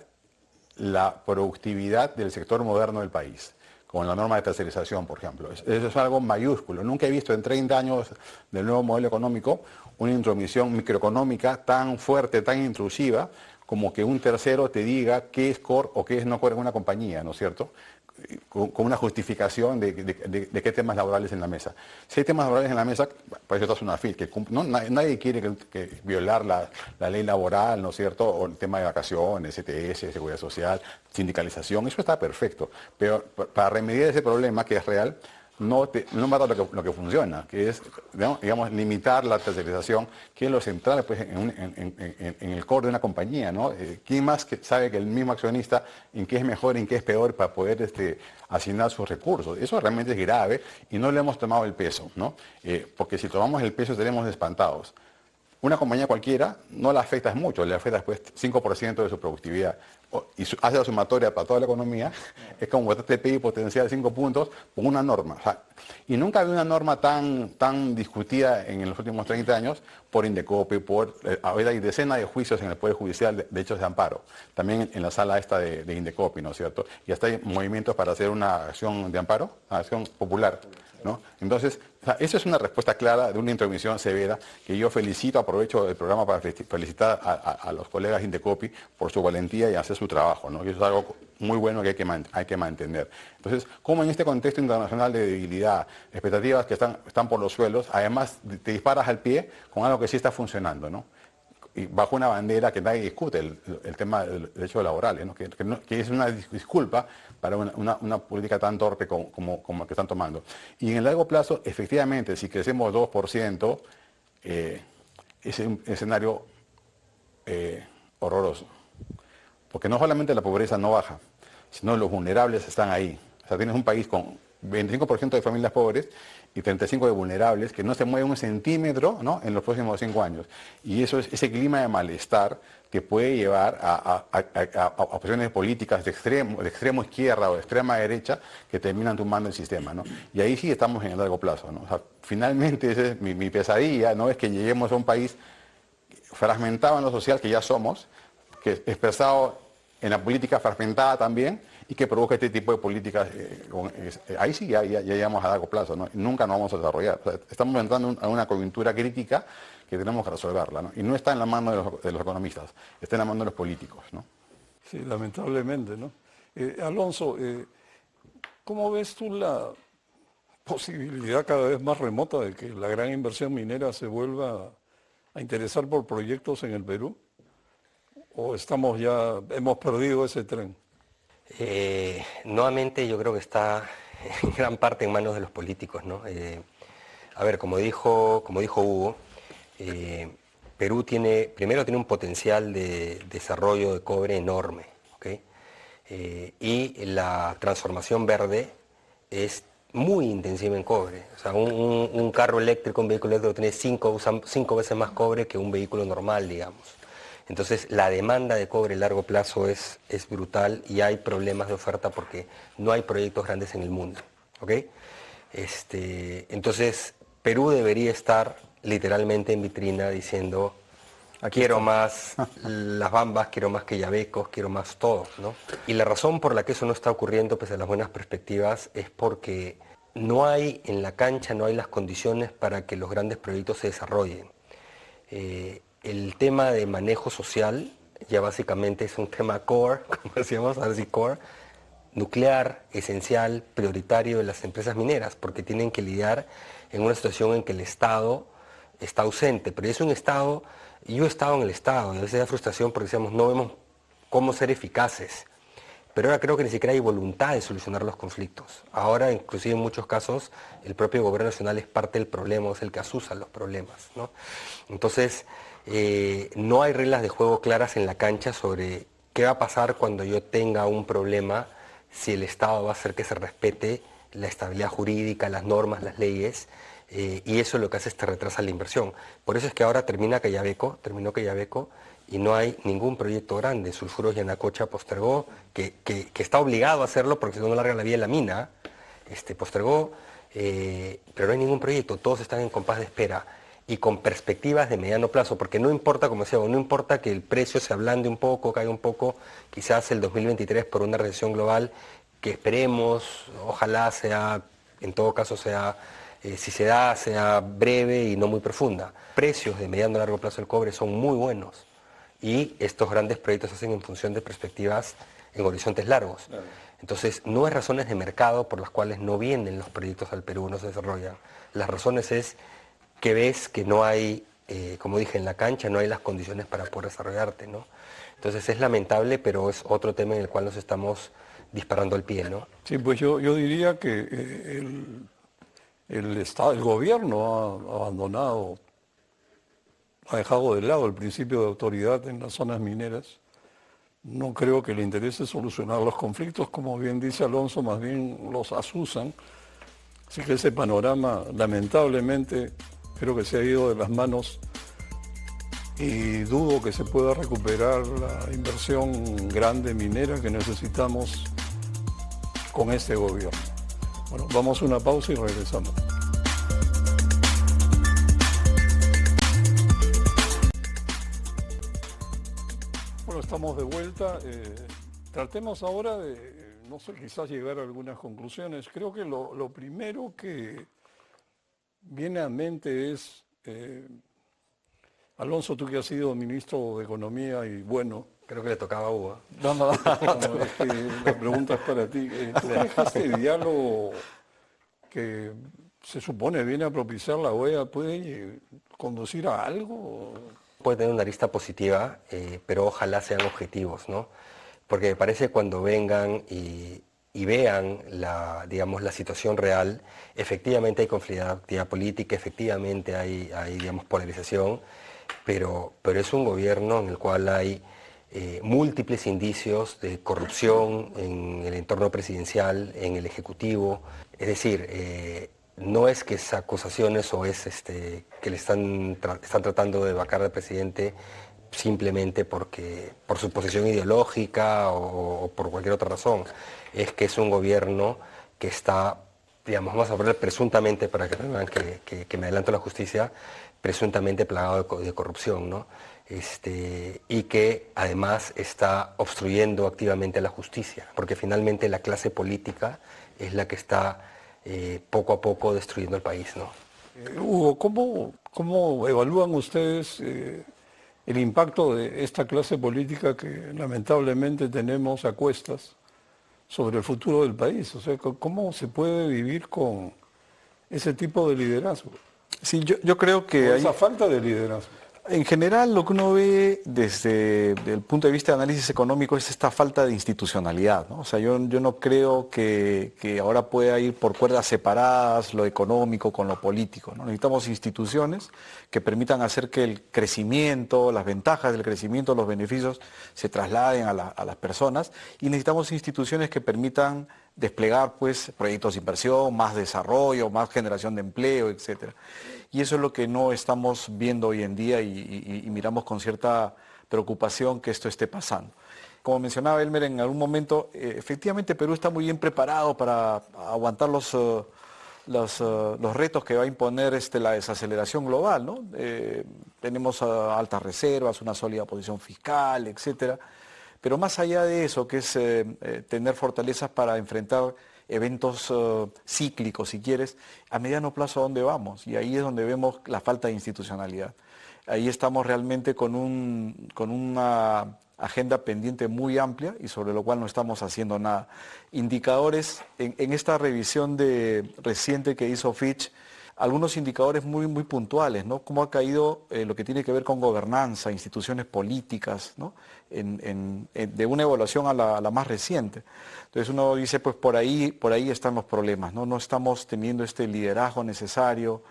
la productividad del sector moderno del país, con la norma de tercerización, por ejemplo. Eso es algo mayúsculo. Nunca he visto en 30 años del nuevo modelo económico una intromisión microeconómica tan fuerte, tan intrusiva, como que un tercero te diga qué es core o qué es no core en una compañía, ¿no es cierto? con una justificación de qué temas laborales en la mesa. Si hay temas laborales en la mesa, por eso está una FIL, que nadie quiere que violar la ley laboral, ¿no es cierto? O el tema de vacaciones, CTS, seguridad social, sindicalización, eso está perfecto. Pero para remediar ese problema que es real, no mata lo que funciona, que es, digamos, limitar la tercerización, que es lo central pues, en el core de una compañía, ¿no? ¿Quién más sabe que el mismo accionista en qué es mejor, en qué es peor para poder asignar sus recursos? Eso realmente es grave y no le hemos tomado el peso, ¿no? Porque si tomamos el peso estaremos espantados. Una compañía cualquiera no la afectas mucho, le afectas pues 5% de su productividad y hace la sumatoria para toda la economía, es como botaste el PIB potencial 5 puntos con una norma. O sea, y nunca había una norma tan discutida en los últimos 30 años por Indecopi, ahora hay decenas de juicios en el Poder Judicial de hechos de amparo, también en la sala esta de Indecopi, ¿no es cierto? Y hasta hay movimientos para hacer una acción de amparo, una acción popular, ¿no? Entonces, o sea, esa es una respuesta clara de una intervención severa que yo aprovecho el programa para felicitar a los colegas de Indecopi por su valentía y hacer su trabajo, ¿no? Y eso es algo muy bueno que hay que mantener. Entonces, como en este contexto internacional de debilidad, expectativas que están por los suelos, además te disparas al pie con algo que sí está funcionando, ¿no? Y bajo una bandera que nadie discute, el tema de los derechos laborales, ¿no? Que es una disculpa para una política tan torpe como la que están tomando. Y en el largo plazo, efectivamente, si crecemos 2%, es un escenario horroroso. Porque no solamente la pobreza no baja, sino los vulnerables están ahí. O sea, tienes un país con 25% de familias pobres y 35% de vulnerables que no se mueven un centímetro, ¿no? En los próximos 5 años. Y eso es ese clima de malestar que puede llevar a opciones políticas de extremo izquierda o de extrema derecha que terminan tumbando el sistema, ¿no? Y ahí sí estamos en el largo plazo, ¿no? O sea, finalmente esa es mi pesadilla, ¿no? Es que lleguemos a un país fragmentado en lo social, que ya somos, que es expresado en la política fragmentada también, y que provoca este tipo de políticas, ahí sí ya llegamos a largo plazo, ¿no? Nunca nos vamos a desarrollar. O sea, estamos entrando a una coyuntura crítica que tenemos que resolverla, ¿no? Y no está en la mano de los economistas, está en la mano de los políticos, ¿no? Sí, lamentablemente, ¿no? Alonso, ¿cómo ves tú la posibilidad cada vez más remota de que la gran inversión minera se vuelva a interesar por proyectos en el Perú? ¿O hemos perdido ese tren? Nuevamente yo creo que está en gran parte en manos de los políticos, ¿no? A ver, como dijo Hugo, Perú primero tiene un potencial de desarrollo de cobre enorme, ¿okay? Y la transformación verde es muy intensiva en cobre. O sea, un carro eléctrico, un vehículo eléctrico tiene 5 veces más cobre que un vehículo normal, digamos. Entonces la demanda de cobre a largo plazo es brutal y hay problemas de oferta porque no hay proyectos grandes en el mundo, ¿ok? Entonces Perú debería estar literalmente en vitrina diciendo quiero más las Bambas, quiero más Quellavecos, quiero más todo, ¿no? Y la razón por la que eso no está ocurriendo pese a las buenas perspectivas es porque no hay en la cancha, no hay las condiciones para que los grandes proyectos se desarrollen. El tema de manejo social ya básicamente es un tema core, como decíamos, ahora sí core, nuclear, esencial, prioritario de las empresas mineras, porque tienen que lidiar en una situación en que el Estado está ausente, pero es un Estado, yo he estado en el Estado, y a veces da frustración porque decíamos no vemos cómo ser eficaces, pero ahora creo que ni siquiera hay voluntad de solucionar los conflictos. Ahora, inclusive en muchos casos, el propio gobierno nacional es parte del problema, es el que asusa los problemas, ¿no? Entonces, no hay reglas de juego claras en la cancha sobre qué va a pasar cuando yo tenga un problema, si el Estado va a hacer que se respete la estabilidad jurídica, las normas, las leyes, y eso es lo que hace retrasa la inversión. Por eso es que ahora terminó Quellaveco, y no hay ningún proyecto grande. Sulfuros Yanacocha postergó, que está obligado a hacerlo porque si no larga la vida de la mina, postergó, pero no hay ningún proyecto, todos están en compás de espera y con perspectivas de mediano plazo, porque no importa, como decía, no importa que el precio se ablande un poco, caiga un poco, quizás el 2023 por una recesión global, que esperemos, ojalá sea, en todo caso sea, si se da, sea breve y no muy profunda. Precios de mediano a largo plazo del cobre son muy buenos y estos grandes proyectos se hacen en función de perspectivas en horizontes largos. Claro. Entonces, no es razones de mercado por las cuales no vienen los proyectos al Perú, no se desarrollan. Las razones es que ves que no hay, como dije, en la cancha no hay las condiciones para poder desarrollarte, ¿no? Entonces es lamentable, pero es otro tema en el cual nos estamos disparando el pie, ¿no? Sí, pues yo diría que el Estado, el gobierno ha abandonado, ha dejado de lado el principio de autoridad en las zonas mineras. No creo que le interese solucionar los conflictos, como bien dice Alonso, más bien los asusan. Así que ese panorama, lamentablemente, creo que se ha ido de las manos y dudo que se pueda recuperar la inversión grande minera que necesitamos con este gobierno. Bueno, vamos a una pausa y regresamos. Bueno, estamos de vuelta. Tratemos ahora de, no sé, quizás llegar a algunas conclusiones. Creo que lo primero que viene a mente es, Alonso, tú que has sido ministro de Economía y bueno, Creo que le tocaba a Hugo. no, es que la pregunta es para ti. ¿Tú crees que este diálogo que se supone viene a propiciar la OEA puede conducir a algo? Puede tener una arista positiva, pero ojalá sean objetivos, ¿no? Porque me parece que cuando vengan y vean digamos, la situación real, efectivamente hay conflictividad política, efectivamente hay digamos, polarización, pero es un gobierno en el cual hay múltiples indicios de corrupción en el entorno presidencial, en el Ejecutivo. Es decir, no es que esas acusaciones o es que le están tratando de vacar al presidente simplemente por su posición ideológica o por cualquier otra razón. Es que es un gobierno que está, digamos, vamos a hablar presuntamente, para que no vean que me adelanto a la justicia, presuntamente plagado de corrupción, ¿no? Y que además está obstruyendo activamente la justicia, porque finalmente la clase política es la que está poco a poco destruyendo el país, ¿no? Hugo, ¿cómo evalúan ustedes el impacto de esta clase política que lamentablemente tenemos a cuestas sobre el futuro del país? O sea, ¿cómo se puede vivir con ese tipo de liderazgo? Sí, yo creo que O hay, esa falta de liderazgo. en general lo que uno ve desde el punto de vista de análisis económico es esta falta de institucionalidad, ¿no? O sea, yo no creo que ahora pueda ir por cuerdas separadas lo económico con lo político, ¿no? Necesitamos instituciones que permitan hacer que el crecimiento, las ventajas del crecimiento, los beneficios se trasladen a las personas, y necesitamos instituciones que permitan desplegar pues proyectos de inversión, más desarrollo, más generación de empleo, etcétera. Y eso es lo que no estamos viendo hoy en día y miramos con cierta preocupación que esto esté pasando. Como mencionaba Elmer en algún momento, efectivamente Perú está muy bien preparado para aguantar los retos que va a imponer la desaceleración global, ¿no? Tenemos altas reservas, una sólida posición fiscal, etcétera. Pero más allá de eso, que es tener fortalezas para enfrentar eventos cíclicos, si quieres, a mediano plazo ¿a dónde vamos? Y ahí es donde vemos la falta de institucionalidad. Ahí estamos realmente con una agenda pendiente muy amplia y sobre lo cual no estamos haciendo nada. Indicadores, en esta revisión reciente que hizo Fitch, algunos indicadores muy, muy puntuales, ¿no? Cómo ha caído lo que tiene que ver con gobernanza, instituciones políticas, ¿no? De una evaluación a la más reciente. Entonces uno dice, pues por ahí están los problemas, ¿no? No estamos teniendo este liderazgo necesario,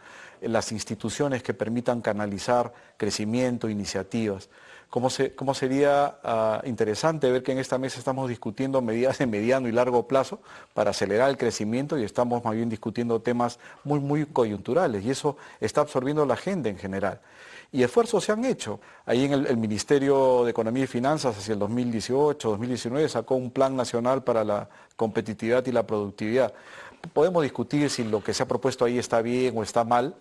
las instituciones que permitan canalizar crecimiento, iniciativas. ¿Cómo sería interesante ver que en esta mesa estamos discutiendo medidas de mediano y largo plazo para acelerar el crecimiento y estamos más bien discutiendo temas muy, muy coyunturales, y eso está absorbiendo la agenda en general. Y esfuerzos se han hecho. Ahí en el Ministerio de Economía y Finanzas hacia el 2018, 2019 sacó un plan nacional para la competitividad y la productividad. Podemos discutir si lo que se ha propuesto ahí está bien o está mal,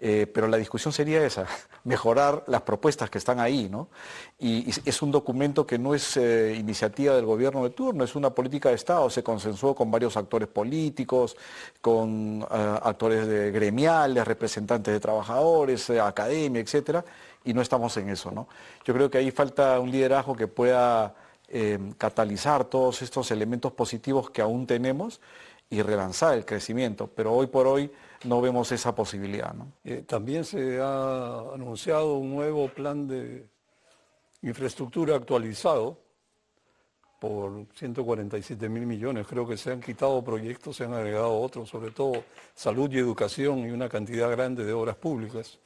pero la discusión sería esa, mejorar las propuestas que están ahí, ¿no? Y es un documento que no es iniciativa del gobierno de turno, es una política de Estado, se consensuó con varios actores políticos, con actores gremiales, representantes de trabajadores, academia, etcétera, y no estamos en eso, ¿no? Yo creo que ahí falta un liderazgo que pueda catalizar todos estos elementos positivos que aún tenemos y relanzar el crecimiento, pero hoy por hoy no vemos esa posibilidad, ¿no? También se ha anunciado un nuevo plan de infraestructura actualizado por 147.000 millones. Creo que se han quitado proyectos, se han agregado otros, sobre todo salud y educación y una cantidad grande de obras públicas.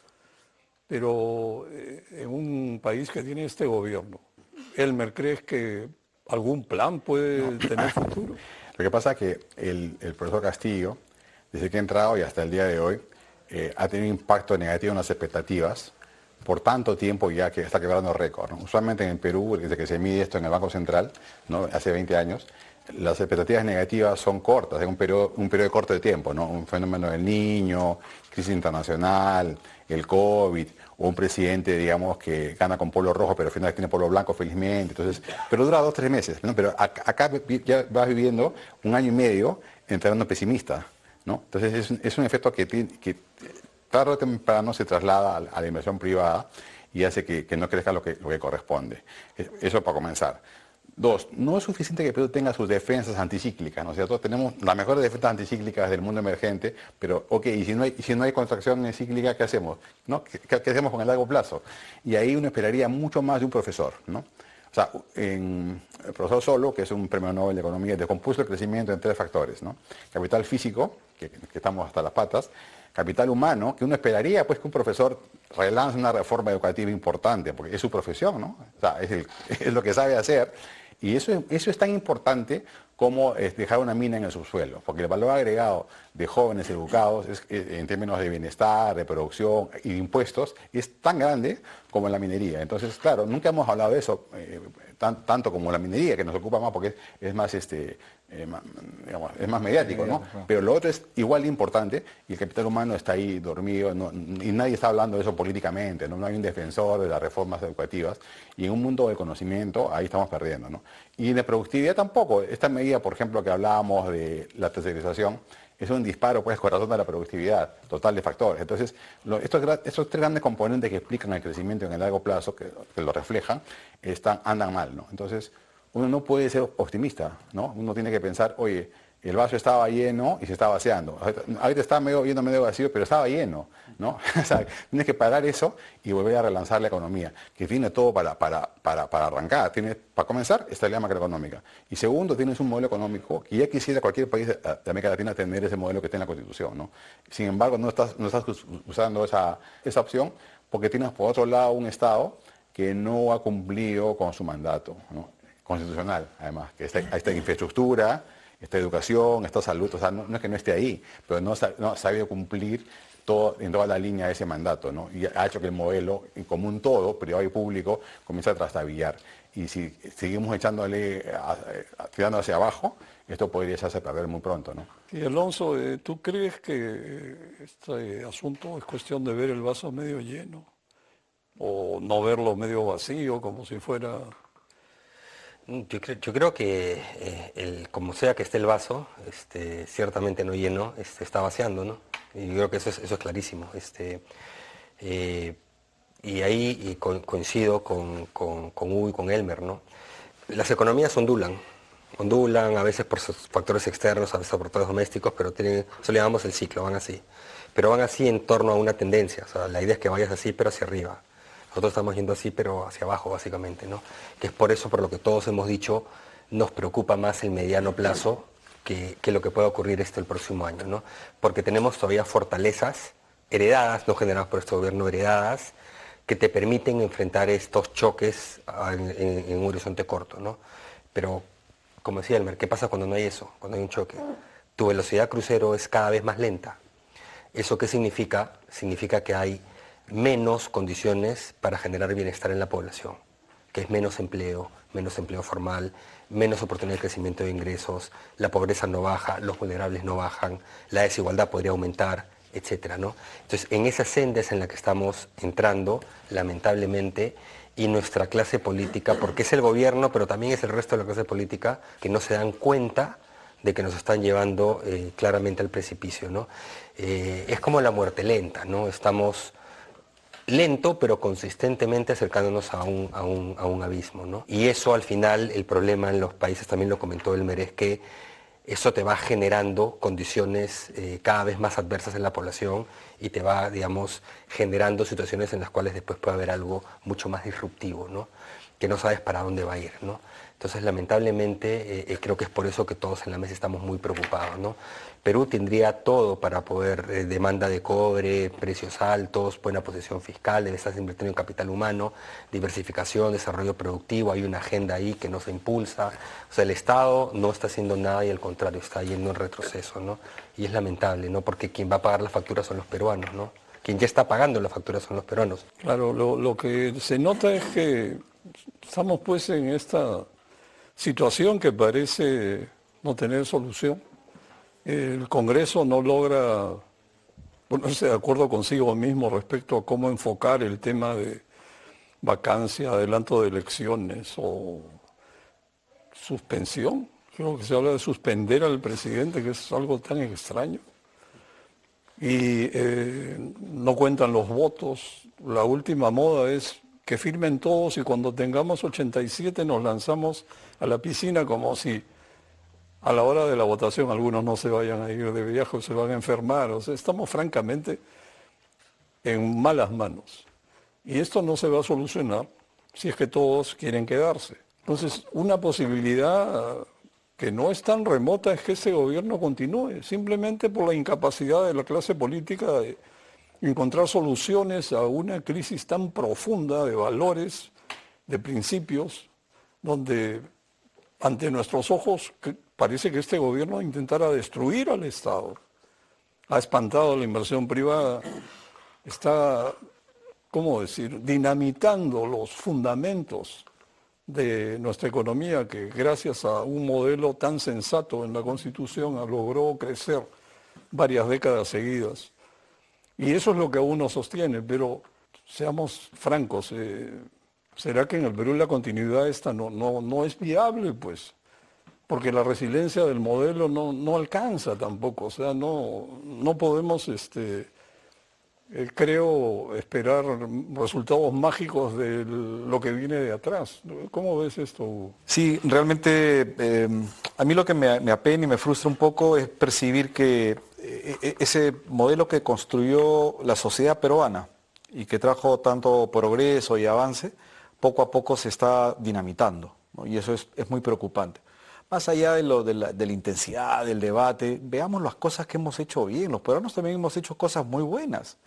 Pero en un país que tiene este gobierno, Elmer, ¿crees que algún plan puede tener futuro? Lo que pasa es que el profesor Castillo, desde que ha entrado y hasta el día de hoy, ha tenido un impacto negativo en las expectativas por tanto tiempo ya que está quebrando récord, ¿no? Usualmente en el Perú, desde que se mide esto en el Banco Central, ¿no? Hace 20 años, las expectativas negativas son cortas, en un periodo corto de tiempo, ¿no? Un fenómeno del Niño, crisis internacional, el COVID, o un presidente, digamos, que gana con polo rojo, pero al final tiene polo blanco, felizmente. Entonces, pero dura 2 o 3 meses, ¿no? Pero acá ya vas viviendo 1 año y medio entrando pesimista, ¿no? Entonces es un efecto que tarde o temprano se traslada a la inversión privada y hace que no crezca lo que corresponde. Eso para comenzar. 2, no es suficiente que Perú tenga sus defensas anticíclicas, ¿no es cierto? Tenemos las mejores defensas anticíclicas del mundo emergente, pero ok, y si no hay contracción cíclica, ¿qué hacemos? ¿No? ¿Qué hacemos con el largo plazo? Y ahí uno esperaría mucho más de un profesor, ¿no? O sea, el profesor Solo, que es un premio Nobel de Economía, descompuso el crecimiento en 3 factores, ¿no? Capital físico, que estamos hasta las patas; capital humano, que uno esperaría pues que un profesor relance una reforma educativa importante, porque es su profesión, ¿no? O sea, es lo que sabe hacer. Y eso es tan importante como dejar una mina en el subsuelo, porque el valor agregado de jóvenes educados en términos de bienestar, de producción y de impuestos es tan grande como en la minería. Entonces, claro, nunca hemos hablado de eso tanto como la minería, que nos ocupa más porque es más es más mediático, ¿no? Pero lo otro es igual de importante y el capital humano está ahí dormido, y nadie está hablando de eso políticamente, ¿no? No hay un defensor de las reformas educativas, y en un mundo del conocimiento ahí estamos perdiendo, ¿no? Y de productividad tampoco. Esta medida, por ejemplo, que hablábamos de la tercerización, es un disparo, pues, corazón de la productividad total de factores. Entonces, estos 3 grandes componentes que explican el crecimiento en el largo plazo, que lo reflejan, andan mal, ¿no? Entonces, uno no puede ser optimista, ¿no? Uno tiene que pensar, oye, el vaso estaba lleno y se está vaciando. Ahorita está viendo medio vacío, pero estaba lleno, ¿no? O sea, tienes que parar eso y volver a relanzar la economía, que tiene todo para arrancar. Para comenzar, estabilidad macroeconómica. Y segundo, tienes un modelo económico que ya quisiera cualquier país de América Latina tener ese modelo que tiene la Constitución, ¿no? Sin embargo, no estás usando esa opción porque tienes por otro lado un Estado que no ha cumplido con su mandato, ¿no? Constitucional, además, que esta infraestructura, esta educación, esta salud, o sea, no es que no esté ahí, pero no ha sabido cumplir en toda la línea de ese mandato, ¿no? Y ha hecho que el modelo, en común todo, privado y público, comience a trastabillar. Y si seguimos tirando hacia abajo, esto podría echarse a perder muy pronto, ¿no? Y Alonso, ¿tú crees que este asunto es cuestión de ver el vaso medio lleno o no verlo medio vacío, como si fuera... Yo creo que como sea que esté el vaso, ciertamente no lleno, está vaciando, ¿no? Y yo creo que eso es clarísimo. Y ahí coincido con Hugo y con Elmer, ¿no? Las economías ondulan a veces por factores externos, a veces por factores domésticos, pero eso le llamamos el ciclo, van así. Pero van así en torno a una tendencia, o sea, la idea es que vayas así, pero hacia arriba. Nosotros estamos yendo así, pero hacia abajo, básicamente, ¿no? Que es por eso, por lo que todos hemos dicho, nos preocupa más el mediano plazo que lo que pueda ocurrir el próximo año, ¿no? Porque tenemos todavía fortalezas heredadas, no generadas por este gobierno, heredadas, que te permiten enfrentar estos choques en un horizonte corto, ¿no? Pero, como decía Elmer, ¿qué pasa cuando no hay eso? Cuando hay un choque. Tu velocidad crucero es cada vez más lenta. ¿Eso qué significa? Significa que hay menos condiciones para generar bienestar en la población, que es menos empleo formal, menos oportunidad de crecimiento de ingresos, la pobreza no baja, los vulnerables no bajan, la desigualdad podría aumentar, etcétera, ¿no? Entonces, en esa senda es en la que estamos entrando, lamentablemente, y nuestra clase política, porque es el gobierno, pero también es el resto de la clase política, que no se dan cuenta de que nos están llevando claramente al precipicio, ¿no? Es como la muerte lenta, ¿no? lento pero consistentemente acercándonos a un abismo, ¿no? Y eso al final, el problema en los países, también lo comentó Elmer, es que eso te va generando condiciones cada vez más adversas en la población y te va, digamos, generando situaciones en las cuales después puede haber algo mucho más disruptivo, ¿no? Que no sabes para dónde va a ir, ¿no? Entonces, lamentablemente, creo que es por eso que todos en la mesa estamos muy preocupados, ¿no? Perú tendría todo para poder, demanda de cobre, precios altos, buena posición fiscal, debe estar invirtiendo en capital humano, diversificación, desarrollo productivo, hay una agenda ahí que no se impulsa. O sea, el Estado no está haciendo nada y al contrario, está yendo en retroceso, ¿no? Y es lamentable, ¿no? Porque quien va a pagar la factura son los peruanos, ¿no? Quien ya está pagando la factura son los peruanos. Claro, lo que se nota es que estamos pues en esta situación que parece no tener solución. El Congreso no logra ponerse de acuerdo consigo mismo respecto a cómo enfocar el tema de vacancia, adelanto de elecciones o suspensión. Creo que se habla de suspender al presidente, que es algo tan extraño. Y no cuentan los votos. La última moda es que firmen todos y cuando tengamos 87 nos lanzamos a la piscina como si a la hora de la votación algunos no se vayan a ir de viaje o se van a enfermar. O sea, estamos francamente en malas manos. Y esto no se va a solucionar si es que todos quieren quedarse. Entonces, una posibilidad que no es tan remota es que ese gobierno continúe, simplemente por la incapacidad de la clase política de encontrar soluciones a una crisis tan profunda de valores, de principios, donde ante nuestros ojos parece que este gobierno intentara destruir al Estado. Ha espantado la inversión privada, está, ¿cómo decir?, dinamitando los fundamentos de nuestra economía, que gracias a un modelo tan sensato en la Constitución logró crecer varias décadas seguidas. Y eso es lo que aún nos sostiene, pero seamos francos, ¿será que en el Perú la continuidad esta no es viable? Pues, porque la resiliencia del modelo no alcanza tampoco, o sea, no podemos, creo, esperar resultados mágicos de lo que viene de atrás. ¿Cómo ves esto, Hugo? Sí, realmente a mí lo que me apena y me frustra un poco es percibir que ese modelo que construyó la sociedad peruana y que trajo tanto progreso y avance, poco a poco se está dinamitando, ¿no? Y eso es muy preocupante. Más allá de la intensidad del debate, veamos las cosas que hemos hecho bien. Los peruanos también hemos hecho cosas muy buenas.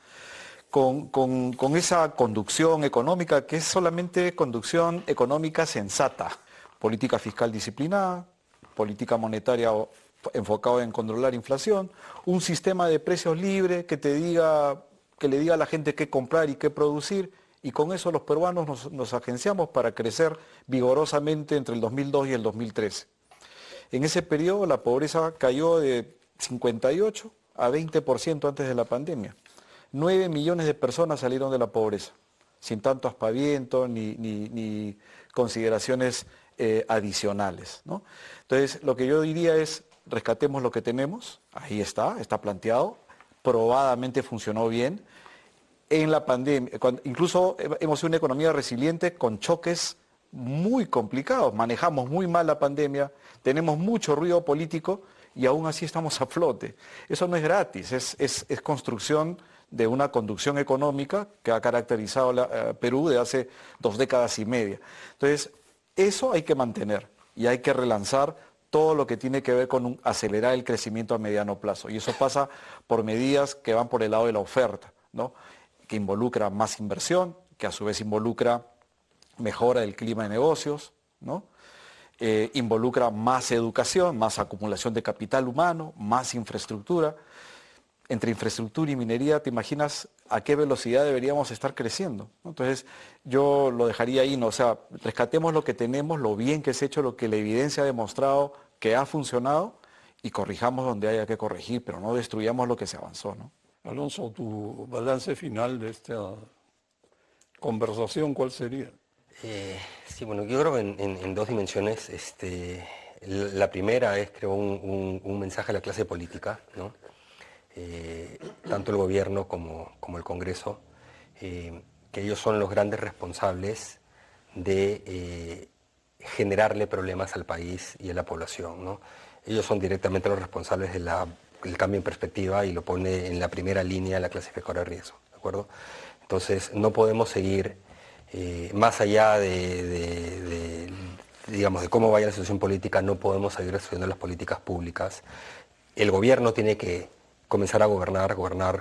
Con esa conducción económica que es solamente conducción económica sensata. Política fiscal disciplinada, política monetaria enfocada en controlar inflación, un sistema de precios libre que le diga a la gente qué comprar y qué producir, y con eso los peruanos nos agenciamos para crecer vigorosamente entre el 2002 y el 2013. En ese periodo la pobreza cayó de 58 a 20% antes de la pandemia. 9 millones de personas salieron de la pobreza, sin tanto aspaviento ni consideraciones adicionales, ¿no? Entonces, lo que yo diría es, rescatemos lo que tenemos, ahí está planteado, probadamente funcionó bien. En la pandemia, incluso hemos sido una economía resiliente con choques muy complicados, manejamos muy mal la pandemia, tenemos mucho ruido político y aún así estamos a flote. Eso no es gratis, es construcción de una conducción económica que ha caracterizado Perú de hace 2 décadas y media. Entonces, eso hay que mantener y hay que relanzar todo lo que tiene que ver con acelerar el crecimiento a mediano plazo. Y eso pasa por medidas que van por el lado de la oferta, ¿no? Que involucra más inversión, que a su vez involucra mejora del clima de negocios, ¿no? Involucra más educación, más acumulación de capital humano, más infraestructura. Entre infraestructura y minería, ¿te imaginas a qué velocidad deberíamos estar creciendo? Entonces, yo lo dejaría ahí, ¿no? O sea, rescatemos lo que tenemos, lo bien que se ha hecho, lo que la evidencia ha demostrado que ha funcionado y corrijamos donde haya que corregir, pero no destruyamos lo que se avanzó, ¿no? Alonso, tu balance final de esta conversación, ¿cuál sería? Sí, bueno, yo creo que en 2 dimensiones. La primera es, creo, un mensaje a la clase política, ¿no? Tanto el gobierno como el Congreso, que ellos son los grandes responsables de generarle problemas al país y a la población, ¿no? Ellos son directamente los responsables del cambio en perspectiva y lo pone en la primera línea de la clasificadora de riesgo, ¿de acuerdo? Entonces no podemos seguir más allá digamos, de cómo vaya la situación política, no podemos seguir resolviendo las políticas públicas. El gobierno tiene que comenzar a gobernar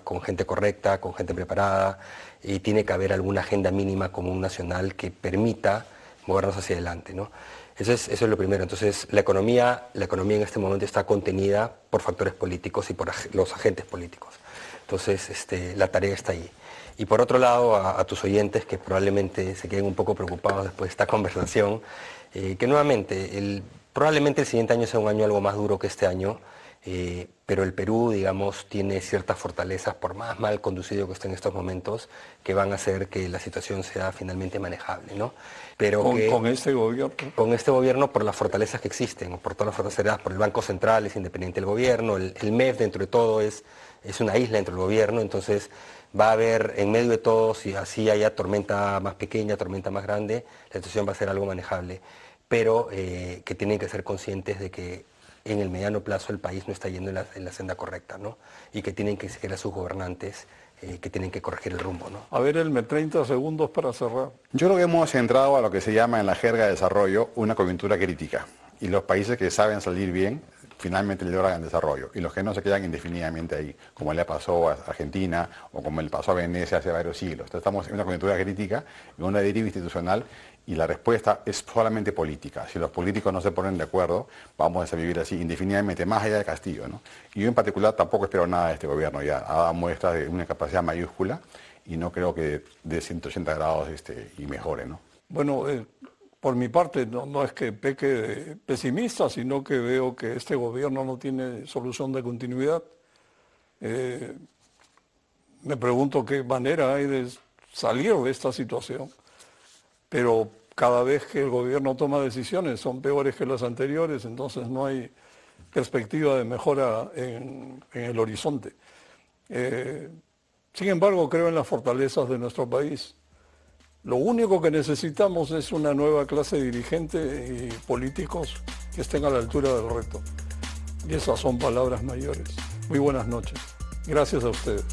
con gente correcta, con gente preparada, y tiene que haber alguna agenda mínima común nacional que permita movernos hacia adelante, ¿no? Eso es lo primero. Entonces, la economía en este momento está contenida por factores políticos y por los agentes políticos. Entonces, la tarea está ahí. Y por otro lado, a tus oyentes que probablemente se queden un poco preocupados después de esta conversación, que nuevamente, probablemente el siguiente año sea un año algo más duro que este año, pero el Perú, digamos, tiene ciertas fortalezas, por más mal conducido que esté en estos momentos, que van a hacer que la situación sea finalmente manejable, ¿no? Pero con este gobierno. Con este gobierno, por las fortalezas que existen, por todas las fortalezas, por el Banco Central es independiente del gobierno, el MEF dentro de todo es una isla dentro del gobierno, entonces va a haber en medio de todo, si así haya tormenta más pequeña, tormenta más grande, la situación va a ser algo manejable, pero que tienen que ser conscientes de que en el mediano plazo el país no está yendo en la senda correcta, ¿no? Y que tienen que exigir a sus gobernantes que tienen que corregir el rumbo, ¿no? A ver, Elmer, 30 segundos para cerrar. Yo creo que hemos entrado a lo que se llama en la jerga de desarrollo una coyuntura crítica. Y los países que saben salir bien, finalmente logran el desarrollo. Y los que no se quedan indefinidamente ahí, como le pasó a Argentina o como le pasó a Venecia hace varios siglos. Entonces estamos en una coyuntura crítica, en una deriva institucional, y la respuesta es solamente política. Si los políticos no se ponen de acuerdo, vamos a vivir así indefinidamente, más allá del Castillo, ¿no? Y yo en particular tampoco espero nada de este gobierno ya. Ha dado muestras de una capacidad mayúscula y no creo que de 180 grados y mejore, ¿no? Bueno, por mi parte no es que peque de pesimista, sino que veo que este gobierno no tiene solución de continuidad. Me pregunto qué manera hay de salir de esta situación. Pero cada vez que el gobierno toma decisiones son peores que las anteriores, entonces no hay perspectiva de mejora en el horizonte. Sin embargo, creo en las fortalezas de nuestro país. Lo único que necesitamos es una nueva clase dirigente y políticos que estén a la altura del reto. Y esas son palabras mayores. Muy buenas noches. Gracias a ustedes.